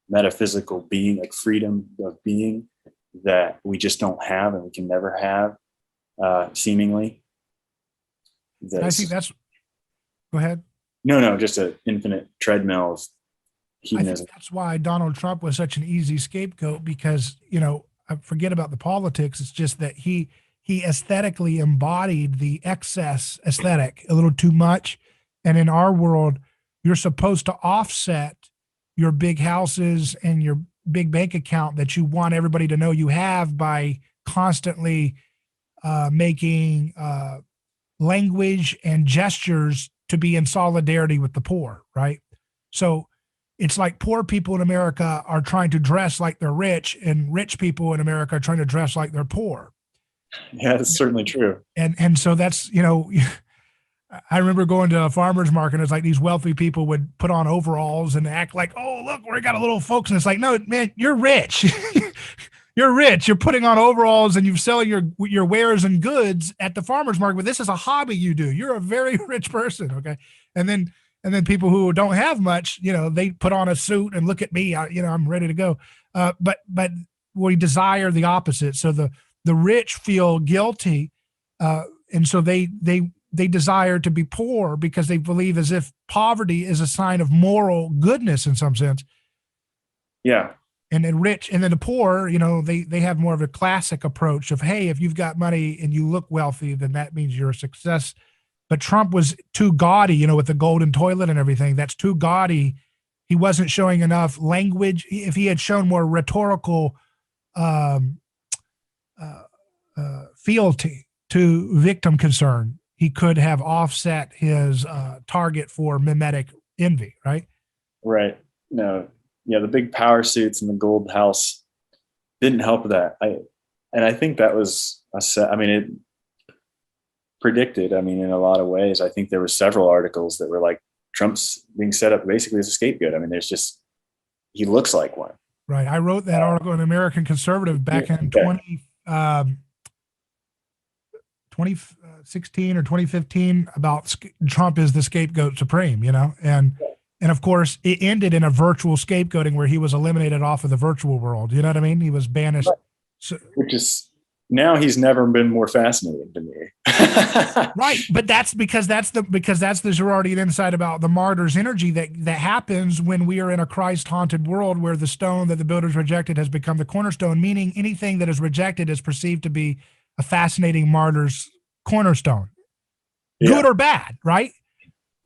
metaphysical being, like freedom of being, that we just don't have and we can never have, seemingly. I think that's, go ahead. No, just an infinite treadmill of hedonism. I think that's why Donald Trump was such an easy scapegoat, because, I forget about the politics. It's just that he aesthetically embodied the excess aesthetic a little too much. And in our world, you're supposed to offset your big houses and your big bank account that you want everybody to know you have by constantly making language and gestures to be in solidarity with the poor, right? So it's like poor people in America are trying to dress like they're rich, and rich people in America are trying to dress like they're poor. Yeah, that's certainly true. And so that's, I remember going to a farmer's market. It's like these wealthy people would put on overalls and act like, oh, look, we got a little folks. And it's like, no, man, you're rich. You're rich. You're putting on overalls and you're selling your wares and goods at the farmer's market. But this is a hobby you do. You're a very rich person. Okay. And then people who don't have much, they put on a suit and look at me, I'm ready to go. But we desire the opposite. So the rich feel guilty. And so they desire to be poor because they believe as if poverty is a sign of moral goodness in some sense. Yeah. And then the poor, they have more of a classic approach of, hey, if you've got money and you look wealthy, then that means you're a success. But Trump was too gaudy, with the golden toilet and everything. That's too gaudy. He wasn't showing enough language. If he had shown more rhetorical fealty to victim concern, he could have offset his target for mimetic envy, right? Right. No. Yeah, the big power suits and the gold house didn't help that. I think that was it predicted. In a lot of ways, I think there were several articles that were like Trump's being set up basically as a scapegoat. He looks like one. Right. I wrote that article in American Conservative back in 2016 or 2015 about Trump is the scapegoat supreme, and of course it ended in a virtual scapegoating where he was eliminated off of the virtual world. You know what I mean? He was banished. Right. So, which is now he's never been more fascinating to me. Right. But that's because that's the Girardian insight about the martyr's energy that happens when we are in a Christ haunted world where the stone that the builders rejected has become the cornerstone, meaning anything that is rejected is perceived to be a fascinating martyr's cornerstone, good or bad, right?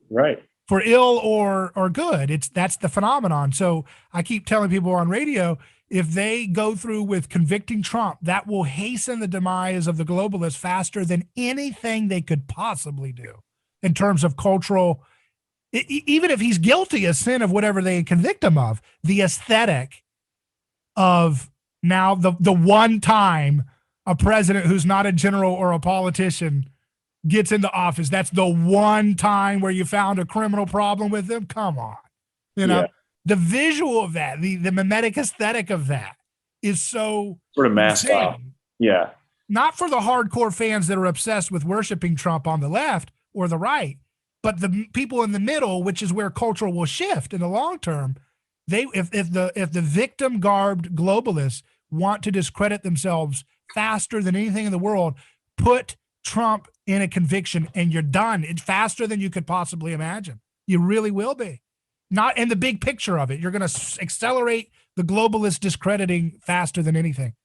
Right. For ill or good. That's the phenomenon. So I keep telling people on radio, if they go through with convicting Trump, that will hasten the demise of the globalists faster than anything they could possibly do in terms of cultural, even if he's guilty of sin of whatever they convict him of, the aesthetic of now the one time a president who's not a general or a politician gets into office, that's the one time where you found a criminal problem with them. Come on. The visual of that, the mimetic aesthetic of that is so sort of masked off. Yeah. Not for the hardcore fans that are obsessed with worshiping Trump on the left or the right, but the people in the middle, which is where culture will shift in the long term. If the victim garbed globalists want to discredit themselves faster than anything in the world, put Trump in a conviction and you're done. It's faster than you could possibly imagine. You really will be. Not in the big picture of it. You're going to accelerate the globalist discrediting faster than anything.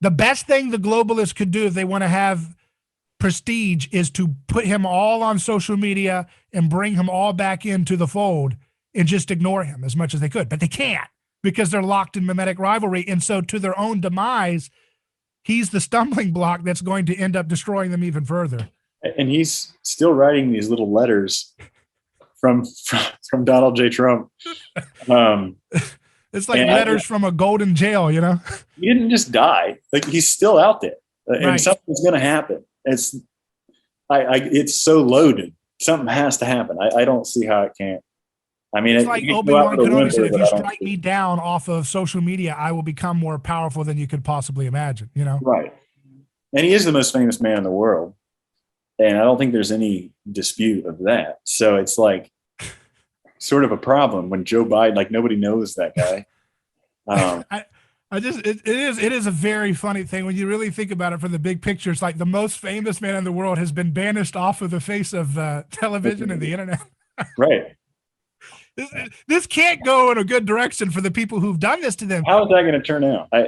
The best thing the globalists could do if they want to have prestige is to put him all on social media and bring him all back into the fold and just ignore him as much as they could. But they can't because they're locked in mimetic rivalry. And so to their own demise, he's the stumbling block that's going to end up destroying them even further. And he's still writing these little letters from Donald J. Trump. It's like letters from a golden jail, He didn't just die. Like he's still out there, and something's going to happen. It's so loaded. Something has to happen. I don't see how it can't. It's like Obi-Wan Kenobi said, if you strike me down off of social media, I will become more powerful than you could possibly imagine, Right. And he is the most famous man in the world. And I don't think there's any dispute of that. So it's like sort of a problem when Joe Biden, like nobody knows that guy. It is a very funny thing when you really think about it from the big picture. It's like the most famous man in the world has been banished off of the face of television and the internet. Right. This can't go in a good direction for the people who've done this to them. How is that going to turn out? I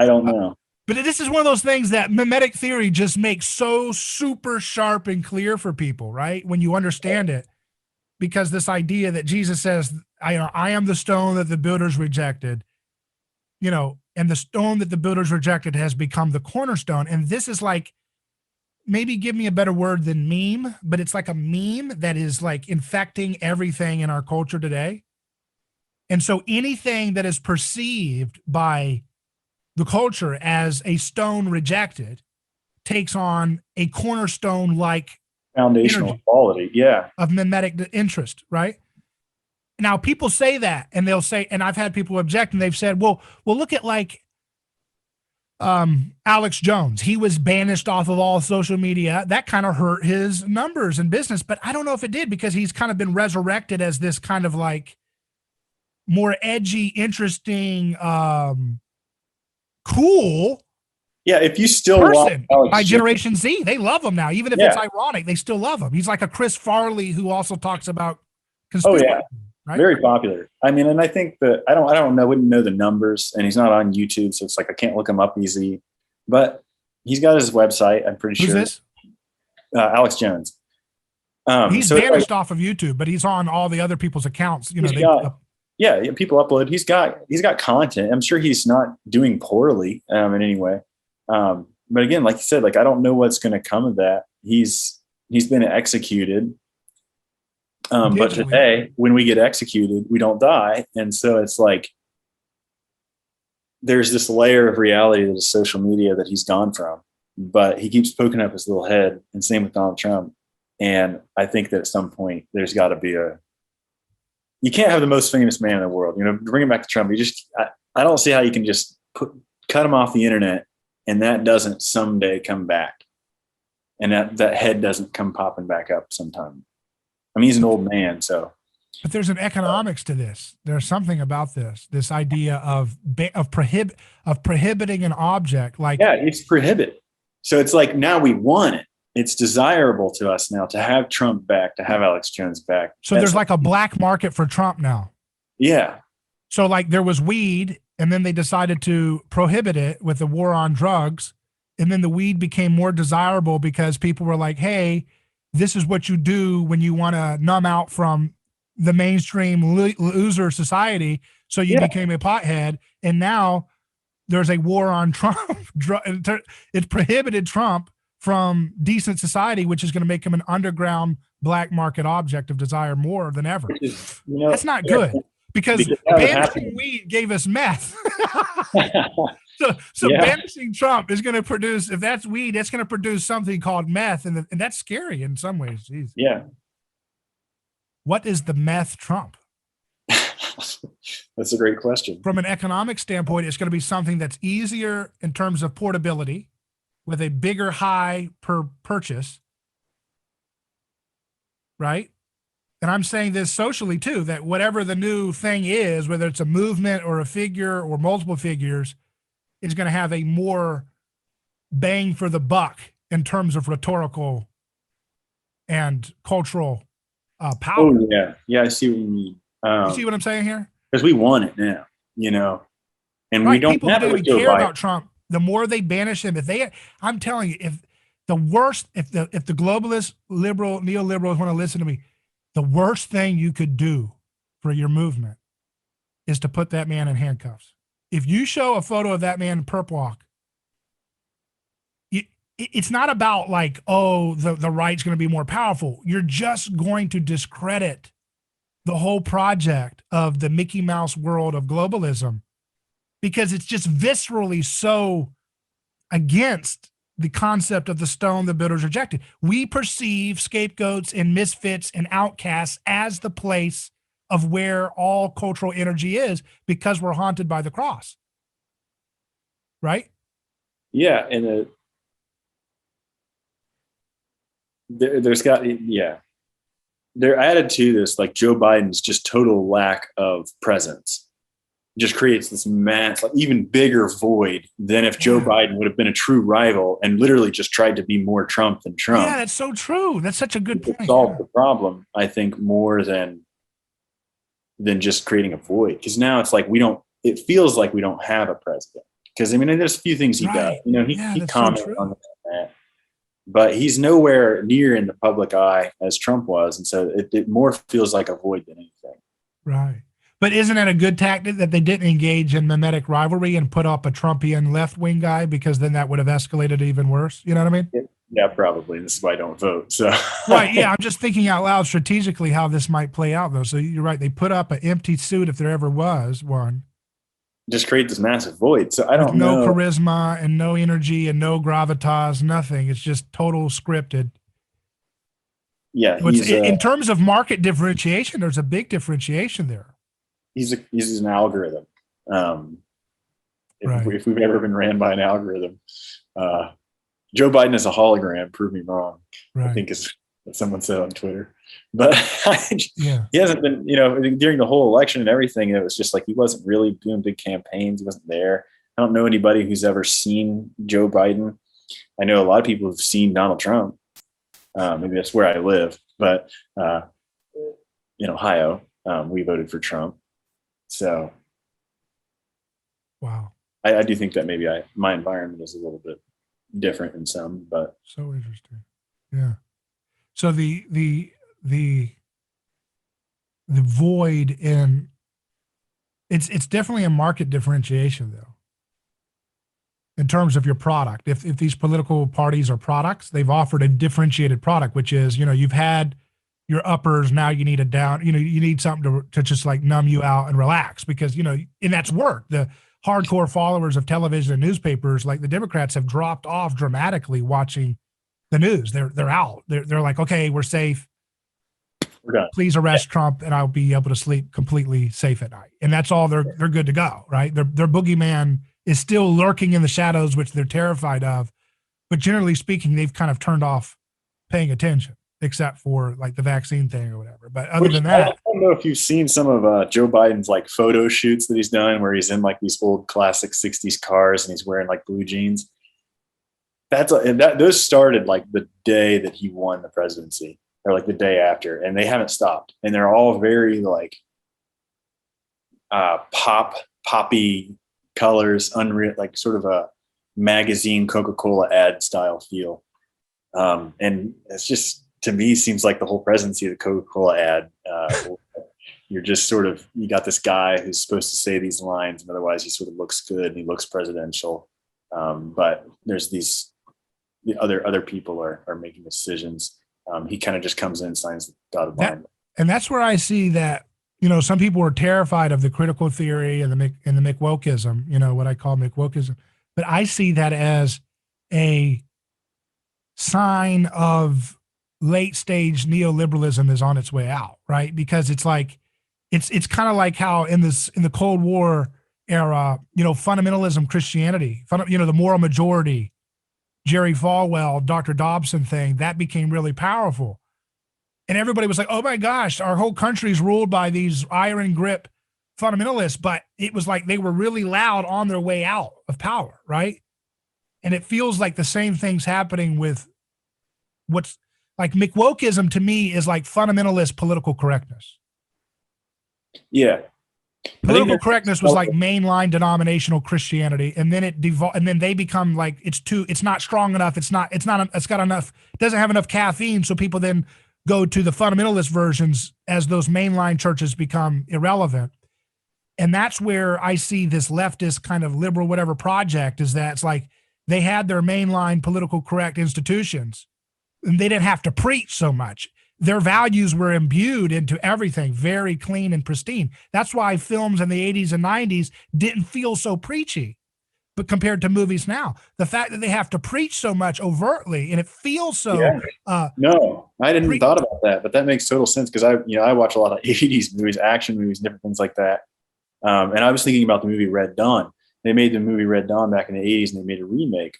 don't know. But this is one of those things that mimetic theory just makes so super sharp and clear for people, right? When you understand it, because this idea that Jesus says, I am the stone that the builders rejected, and the stone that the builders rejected has become the cornerstone. And this is like, maybe give me a better word than meme, but it's like a meme that is like infecting everything in our culture today. And so anything that is perceived by the culture as a stone rejected takes on a cornerstone like Foundational quality. Yeah. of mimetic interest, right? Now people say that, and they'll say, and I've had people object, and they've said, well, look at like Alex Jones. He was banished off of all social media. That kind of hurt his numbers and business, but I don't know if it did, because he's kind of been resurrected as this kind of like more edgy, interesting, cool. Yeah, if you still person watch by Generation Z, they love him now, even if it's ironic. They still love him. He's like a Chris Farley who also talks about conspiracy. Oh yeah, right? Very popular. I mean, and I think that I wouldn't know the numbers, and he's not on YouTube, so it's like I can't look him up easy. But he's got his website. I'm pretty Who's sure. This? Alex Jones. He's banished off of YouTube, but he's on all the other people's accounts. You know, yeah, people upload. He's got content. I'm sure he's not doing poorly in any way. But again, like you said, like I don't know what's going to come of that. He's been executed. But today, when we get executed, we don't die, and so it's like there's this layer of reality that is social media that he's gone from. But he keeps poking up his little head, and same with Donald Trump. And I think that at some point there's got to be you can't have the most famous man in the world. You know, bring it back to Trump. I don't see how you can just cut him off the internet and that doesn't someday come back. And that head doesn't come popping back up sometime. I mean, he's an old man, so. But there's an economics to this. There's something about this idea of prohibiting an object. Like, yeah, it's prohibited. So it's like, now we want it. It's desirable to us now to have Trump back, to have Alex Jones back. So there's like a black market for Trump now. Yeah. So like there was weed, and then they decided to prohibit it with the war on drugs. And then the weed became more desirable because people were like, hey, this is what you do when you want to numb out from the mainstream loser society. So you became a pothead. And now there's a war on Trump. It prohibited Trump from decent society, which is going to make him an underground black market object of desire more than ever. That's not good, because banishing weed gave us meth. So banishing Trump is going to produce, if that's weed, it's going to produce something called meth. And that's scary in some ways. Jeez. Yeah. What is the meth Trump? That's a great question. From an economic standpoint, it's going to be something that's easier in terms of portability, with a bigger high per purchase, right? And I'm saying this socially too, that whatever the new thing is, whether it's a movement or a figure or multiple figures, is going to have a more bang for the buck in terms of rhetorical and cultural power. Oh yeah. Yeah, I see what you mean. You see what I'm saying here? Because we want it now, you know, and right, we don't people have who to don't even care about Trump. The more they banish him, I'm telling you, if the globalist, liberal, neoliberals want to listen to me, the worst thing you could do for your movement is to put that man in handcuffs. If you show a photo of that man in perp walk, it's not about like, oh, the right's going to be more powerful. You're just going to discredit the whole project of the Mickey Mouse world of globalism, because it's just viscerally so against the concept of the stone the builders rejected. We perceive scapegoats and misfits and outcasts as the place of where all cultural energy is, because we're haunted by the cross. Right? Yeah. And there's got, yeah. They're added to this, like Joe Biden's just total lack of presence just creates this mass, like even bigger void than if Joe Biden would have been a true rival and literally just tried to be more Trump than Trump. Yeah, that's so true. That's such a good point. Solve the problem, I think, more than just creating a void. Because now it's like it feels like we don't have a president. Because I mean, there's a few things he does. You know, he commented on that. But he's nowhere near in the public eye as Trump was. And so it more feels like a void than anything. Right. But isn't it a good tactic that they didn't engage in memetic rivalry and put up a Trumpian left wing guy, because then that would have escalated even worse? You know what I mean? Yeah, probably. This is why I don't vote. So Right. Yeah. I'm just thinking out loud strategically how this might play out, though. So you're right. They put up an empty suit, if there ever was one, just create this massive void. So I with don't no know. charisma and no energy and no gravitas, nothing. It's just total scripted. Yeah, So in terms of market differentiation, there's a big differentiation there. He's an algorithm. If we've ever been ran by an algorithm, Joe Biden is a hologram. Prove me wrong. Right. I think is what someone said on Twitter. But Yeah. he hasn't been, during the whole election and everything, it was just like he wasn't really doing big campaigns. He wasn't there. I don't know anybody who's ever seen Joe Biden. I know a lot of people who've seen Donald Trump. Maybe that's where I live, but in Ohio, we voted for Trump. So, wow, I do think that maybe my environment is a little bit different in some, but so interesting. Yeah. So the void in it's definitely a market differentiation, though, in terms of your product. If these political parties are products, they've offered a differentiated product, which is, you've had your uppers, now you need a down, you need something to just like numb you out and relax, because, and that's work. The hardcore followers of television and newspapers, like the Democrats, have dropped off dramatically watching the news. They're out. They're like, okay, we're safe. we're done. Please arrest Trump and I'll be able to sleep completely safe at night. And that's all. They're good to go, right? Their boogeyman is still lurking in the shadows, which they're terrified of. But generally speaking, they've kind of turned off paying attention, except for like the vaccine thing or whatever. But other than that, I don't know if you've seen some of Joe Biden's like photo shoots that he's done, where he's in like these old classic 60s cars and he's wearing like blue jeans. Those started like the day that he won the presidency, or like the day after, and they haven't stopped. And they're all very like poppy colors, unreal, like sort of a magazine Coca-Cola ad style feel. And it's just, to me, seems like the whole presidency of the Coca-Cola ad. You're just sort of, you got this guy who's supposed to say these lines, and otherwise he sort of looks good and he looks presidential. But there's the other people are making decisions. He kind of just comes in, signs the dotted line. And that's where I see that, some people are terrified of the critical theory and the McWokeism, what I call McWokeism. But I see that as a sign of late stage neoliberalism is on its way out, right? Because it's like, it's kind of like how in the Cold War era, fundamentalism Christianity, the moral majority, Jerry Falwell, Dr. Dobson thing, that became really powerful. And everybody was like, oh my gosh, our whole country's ruled by these iron grip fundamentalists. But it was like they were really loud on their way out of power, right? And it feels like the same thing's happening with what's like McWokeism to me is like fundamentalist political correctness. Yeah. Political correctness was like mainline denominational Christianity, and then it devolved, and then they become like it's not strong enough. It's got enough. It doesn't have enough caffeine, so people then go to the fundamentalist versions as those mainline churches become irrelevant. And that's where I see this leftist kind of liberal whatever project is that it's like they had their mainline political correct institutions, and they didn't have to preach so much. Their values were imbued into everything, very clean and pristine. That's why films in the 80s and 90s didn't feel so preachy, but compared to movies now, the fact that they have to preach so much overtly and it feels so. Yeah. No, I didn't thought about that, but that makes total sense because I watch a lot of 80s movies, action movies, different things like that. And I was thinking about the movie Red Dawn. They made the movie Red Dawn back in the 80s, and they made a remake.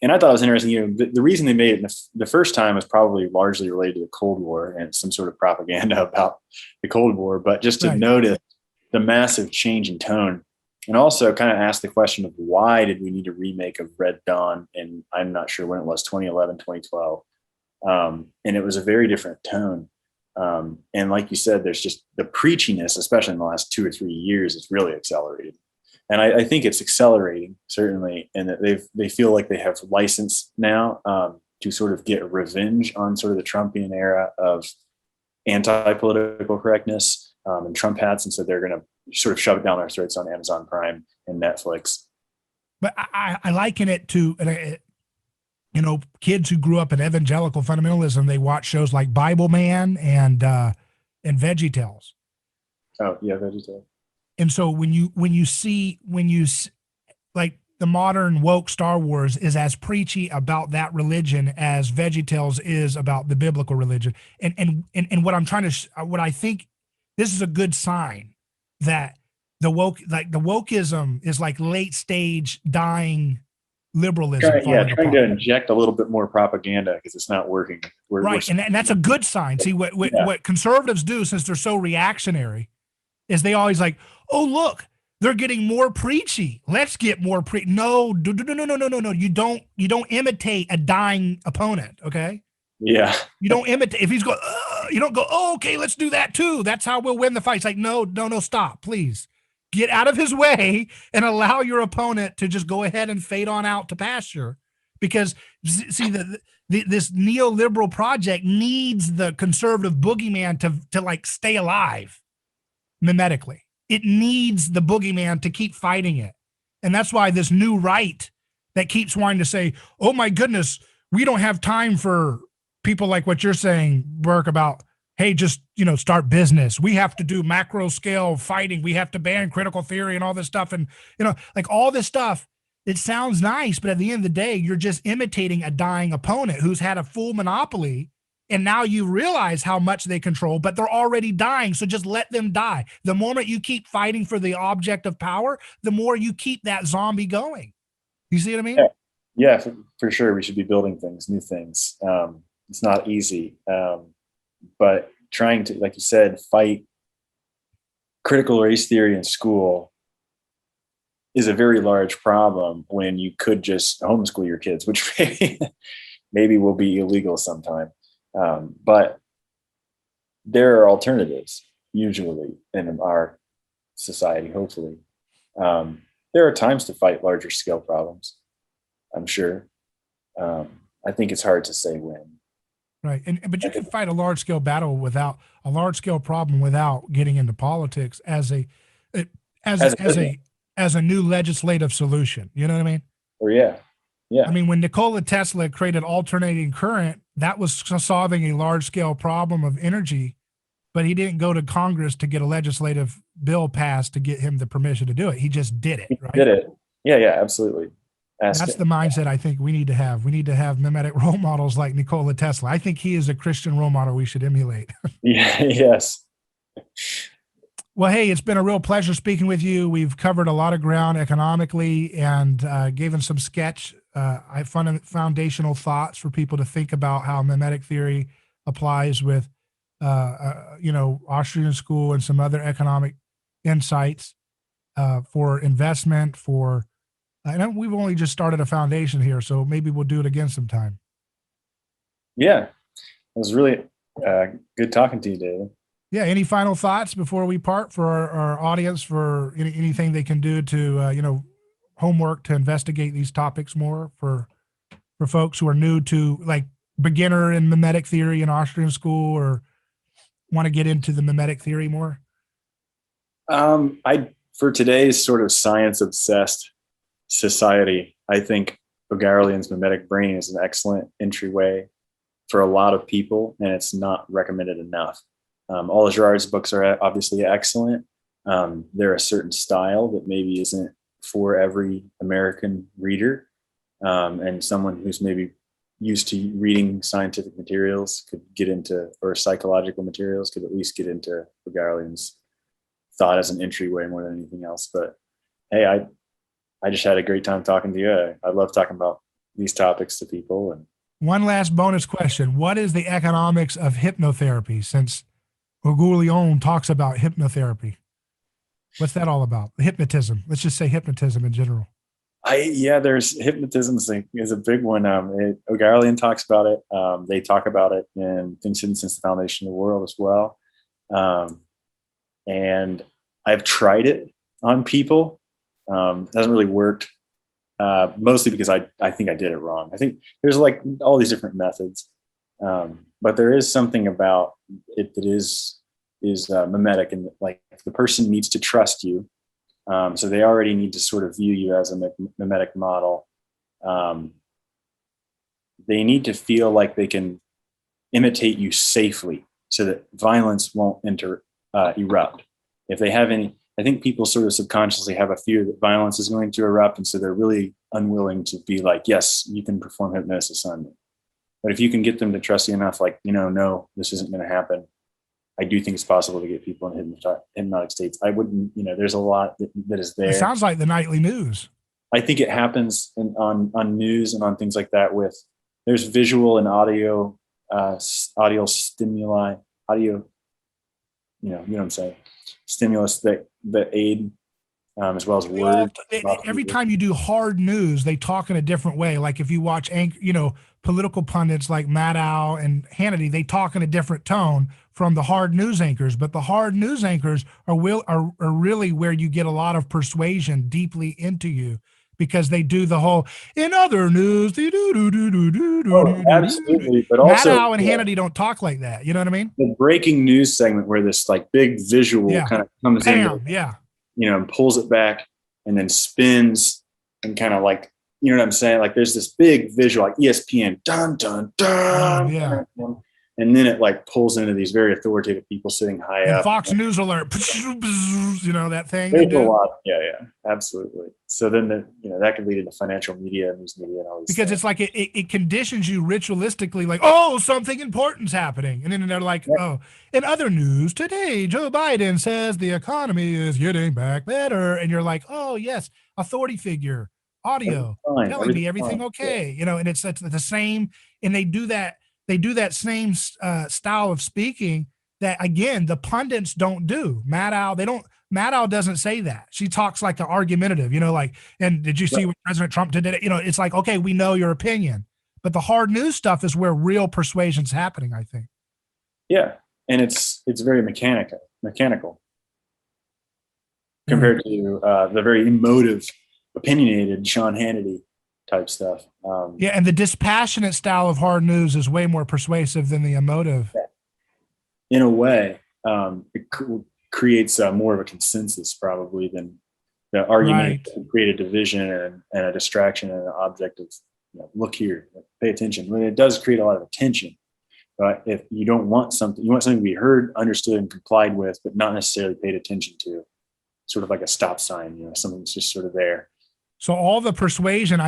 And I thought it was interesting. The reason they made it the first time was probably largely related to the Cold War and some sort of propaganda about the Cold War, but just to notice the massive change in tone, and also kind of ask the question of why did we need a remake of Red Dawn? And I'm not sure when it was, 2011, 2012. And it was a very different tone. And like you said, there's just the preachiness, especially in the last 2 or 3 years, it's really accelerated. And I think it's accelerating, certainly, and that they feel like they have license now to sort of get revenge on sort of the Trumpian era of anti-political correctness. and Trump hats, and so they're going to sort of shove it down our throats on Amazon Prime and Netflix. But I liken it to, kids who grew up in evangelical fundamentalism. They watch shows like Bible Man and VeggieTales. Oh yeah, VeggieTales. And so when you see like the modern woke Star Wars is as preachy about that religion as VeggieTales is about the biblical religion. And what I'm trying to, what I think this is a good sign that the wokeism is like late stage dying liberalism. Trying to inject a little bit more propaganda because it's not working. And that's a good sign. See what conservatives do, since they're so reactionary, is they always like, oh look, they're getting more preachy. Let's get more No. You don't imitate a dying opponent. Okay. Yeah. You don't imitate. If he's going, you don't go, oh, okay, let's do that too. That's how we'll win the fight. It's like, no, stop, please. Get out of his way and allow your opponent to just go ahead and fade on out to pasture. Because see, this neoliberal project needs the conservative boogeyman to like stay alive mimetically. It needs the boogeyman to keep fighting it. And that's why this new right that keeps wanting to say, oh my goodness, we don't have time for people like what you're saying, Burke, about, hey, just, start business. We have to do macro scale fighting. We have to ban critical theory and all this stuff. And, like all this stuff, it sounds nice, but at the end of the day, you're just imitating a dying opponent who's had a full monopoly. And now you realize how much they control, but they're already dying. So just let them die. The moment you keep fighting for the object of power, the more you keep that zombie going. You see what I mean? Yeah, for sure. We should be building things, new things. It's not easy. But trying to, like you said, fight critical race theory in school is a very large problem when you could just homeschool your kids, which maybe will be illegal sometime. But there are alternatives usually in our society, hopefully. There are times to fight larger scale problems, I'm sure. I think it's hard to say when. Right. But you can fight a large scale battle without a large scale problem without getting into politics as a new legislative solution. You know what I mean? Or yeah. I mean, when Nikola Tesla created alternating current, that was solving a large scale problem of energy, but he didn't go to Congress to get a legislative bill passed to get him the permission to do it. He just did it. Right? He did it. Yeah, absolutely. That's the mindset I think we need to have. We need to have mimetic role models like Nikola Tesla. I think he is a Christian role model we should emulate. Yeah, yes. Well, hey, it's been a real pleasure speaking with you. We've covered a lot of ground economically and given some sketch, foundational thoughts for people to think about how mimetic theory applies with, Austrian school and some other economic insights for investment, for I know we've only just started a foundation here, so maybe we'll do it again sometime. Yeah, it was really good talking to you, David. Yeah. Any final thoughts before we part for our audience, for anything they can do to, homework to investigate these topics more for folks who are new to, like, beginner in mimetic theory in Austrian school, or want to get into the mimetic theory more? For today's sort of science obsessed society, I think Ogarlian's mimetic brain is an excellent entryway for a lot of people, and it's not recommended enough. All of Girard's books are obviously excellent. They're a certain style that maybe isn't for every American reader, and someone who's maybe used to reading scientific materials could get into, or psychological materials could at least get into Ogarlian's thought as an entryway more than anything else. But hey, I just had a great time talking to you. I love talking about these topics to people. And one last bonus question: what is the economics of hypnotherapy? Since Ogarlian talks about hypnotherapy, what's that all about? Hypnotism. Let's just say hypnotism in general. There's hypnotism is a big one. Ogarlian talks about it. They talk about it in Things Hidden Since the Foundation of the World as well. And I've tried it on people. It hasn't really worked, mostly because I think I did it wrong. I think there's like all these different methods, but there is something about it that is mimetic, and like the person needs to trust you. So they already need to sort of view you as a mimetic model. They need to feel like they can imitate you safely so that violence won't erupt. If they have any, I think people sort of subconsciously have a fear that violence is going to erupt. And so they're really unwilling to be like, yes, you can perform hypnosis on me. But if you can get them to trust you enough, like, no, this isn't going to happen. I do think it's possible to get people in hypnotic states. I wouldn't, there's a lot that is there. It sounds like the nightly news. I think it happens on news and on things like that there's visual and audio stimuli, you know what I'm saying? Stimulus that aid as well as words. Every time you do hard news, they talk in a different way. Like if you watch, political pundits like Maddow and Hannity, they talk in a different tone from the hard news anchors. But the hard news anchors are really where you get a lot of persuasion deeply into you, because they do the whole, in other news, absolutely. But also Maddow and Hannity don't talk like that. You know what I mean? The breaking news segment where this like big visual kind of comes in, and pulls it back and then spins and kind of like, you know what I'm saying? Like there's this big visual, like ESPN, dun, dun, dun, and then it like pulls into these very authoritative people sitting high up. Fox News alert, that thing. There's a lot. Yeah, absolutely. So then that could lead into financial media, news media, and all these because things. It's like it conditions you ritualistically, like, oh, something important's happening. And then they're like, oh, in other news today, Joe Biden says the economy is getting back better. And you're like, oh, yes, authority figure, audio, telling me everything okay. And it's the same. And they do that same style of speaking that, again, the pundits don't do. Maddow doesn't say that. She talks like an argumentative, and did you see what President Trump did? It's like, okay, we know your opinion, but the hard news stuff is where real persuasion's happening, I think. Yeah. And it's very mechanical compared to the very emotive, opinionated Sean Hannity type stuff. And the dispassionate style of hard news is way more persuasive than the emotive. In a way, it creates more of a consensus probably than the argument to create a division and a distraction and an object of, look here, pay attention. It does create a lot of attention. But if you don't want something, you want something to be heard, understood, and complied with, but not necessarily paid attention to, sort of like a stop sign, something that's just sort of there. So all the persuasion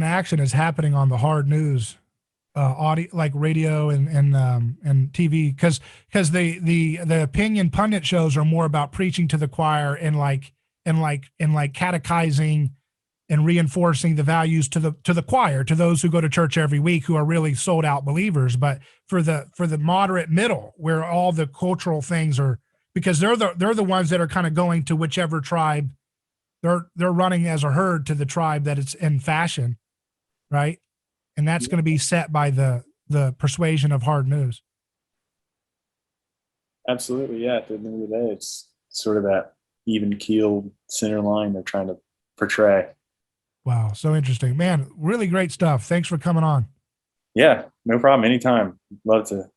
action is happening on the hard news, audio, like radio and TV, because the opinion pundit shows are more about preaching to the choir and catechizing and reinforcing the values to the choir, to those who go to church every week, who are really sold out believers. But for the moderate middle, where all the cultural things are, because they're the ones that are kind of going to whichever tribe. They're running as a herd to the tribe that it's in fashion, right? And that's going to be set by the persuasion of hard news. Absolutely, yeah. At the end of the day, it's sort of that even-keeled center line they're trying to portray. Wow, so interesting. Man, really great stuff. Thanks for coming on. Yeah, no problem. Anytime. Love to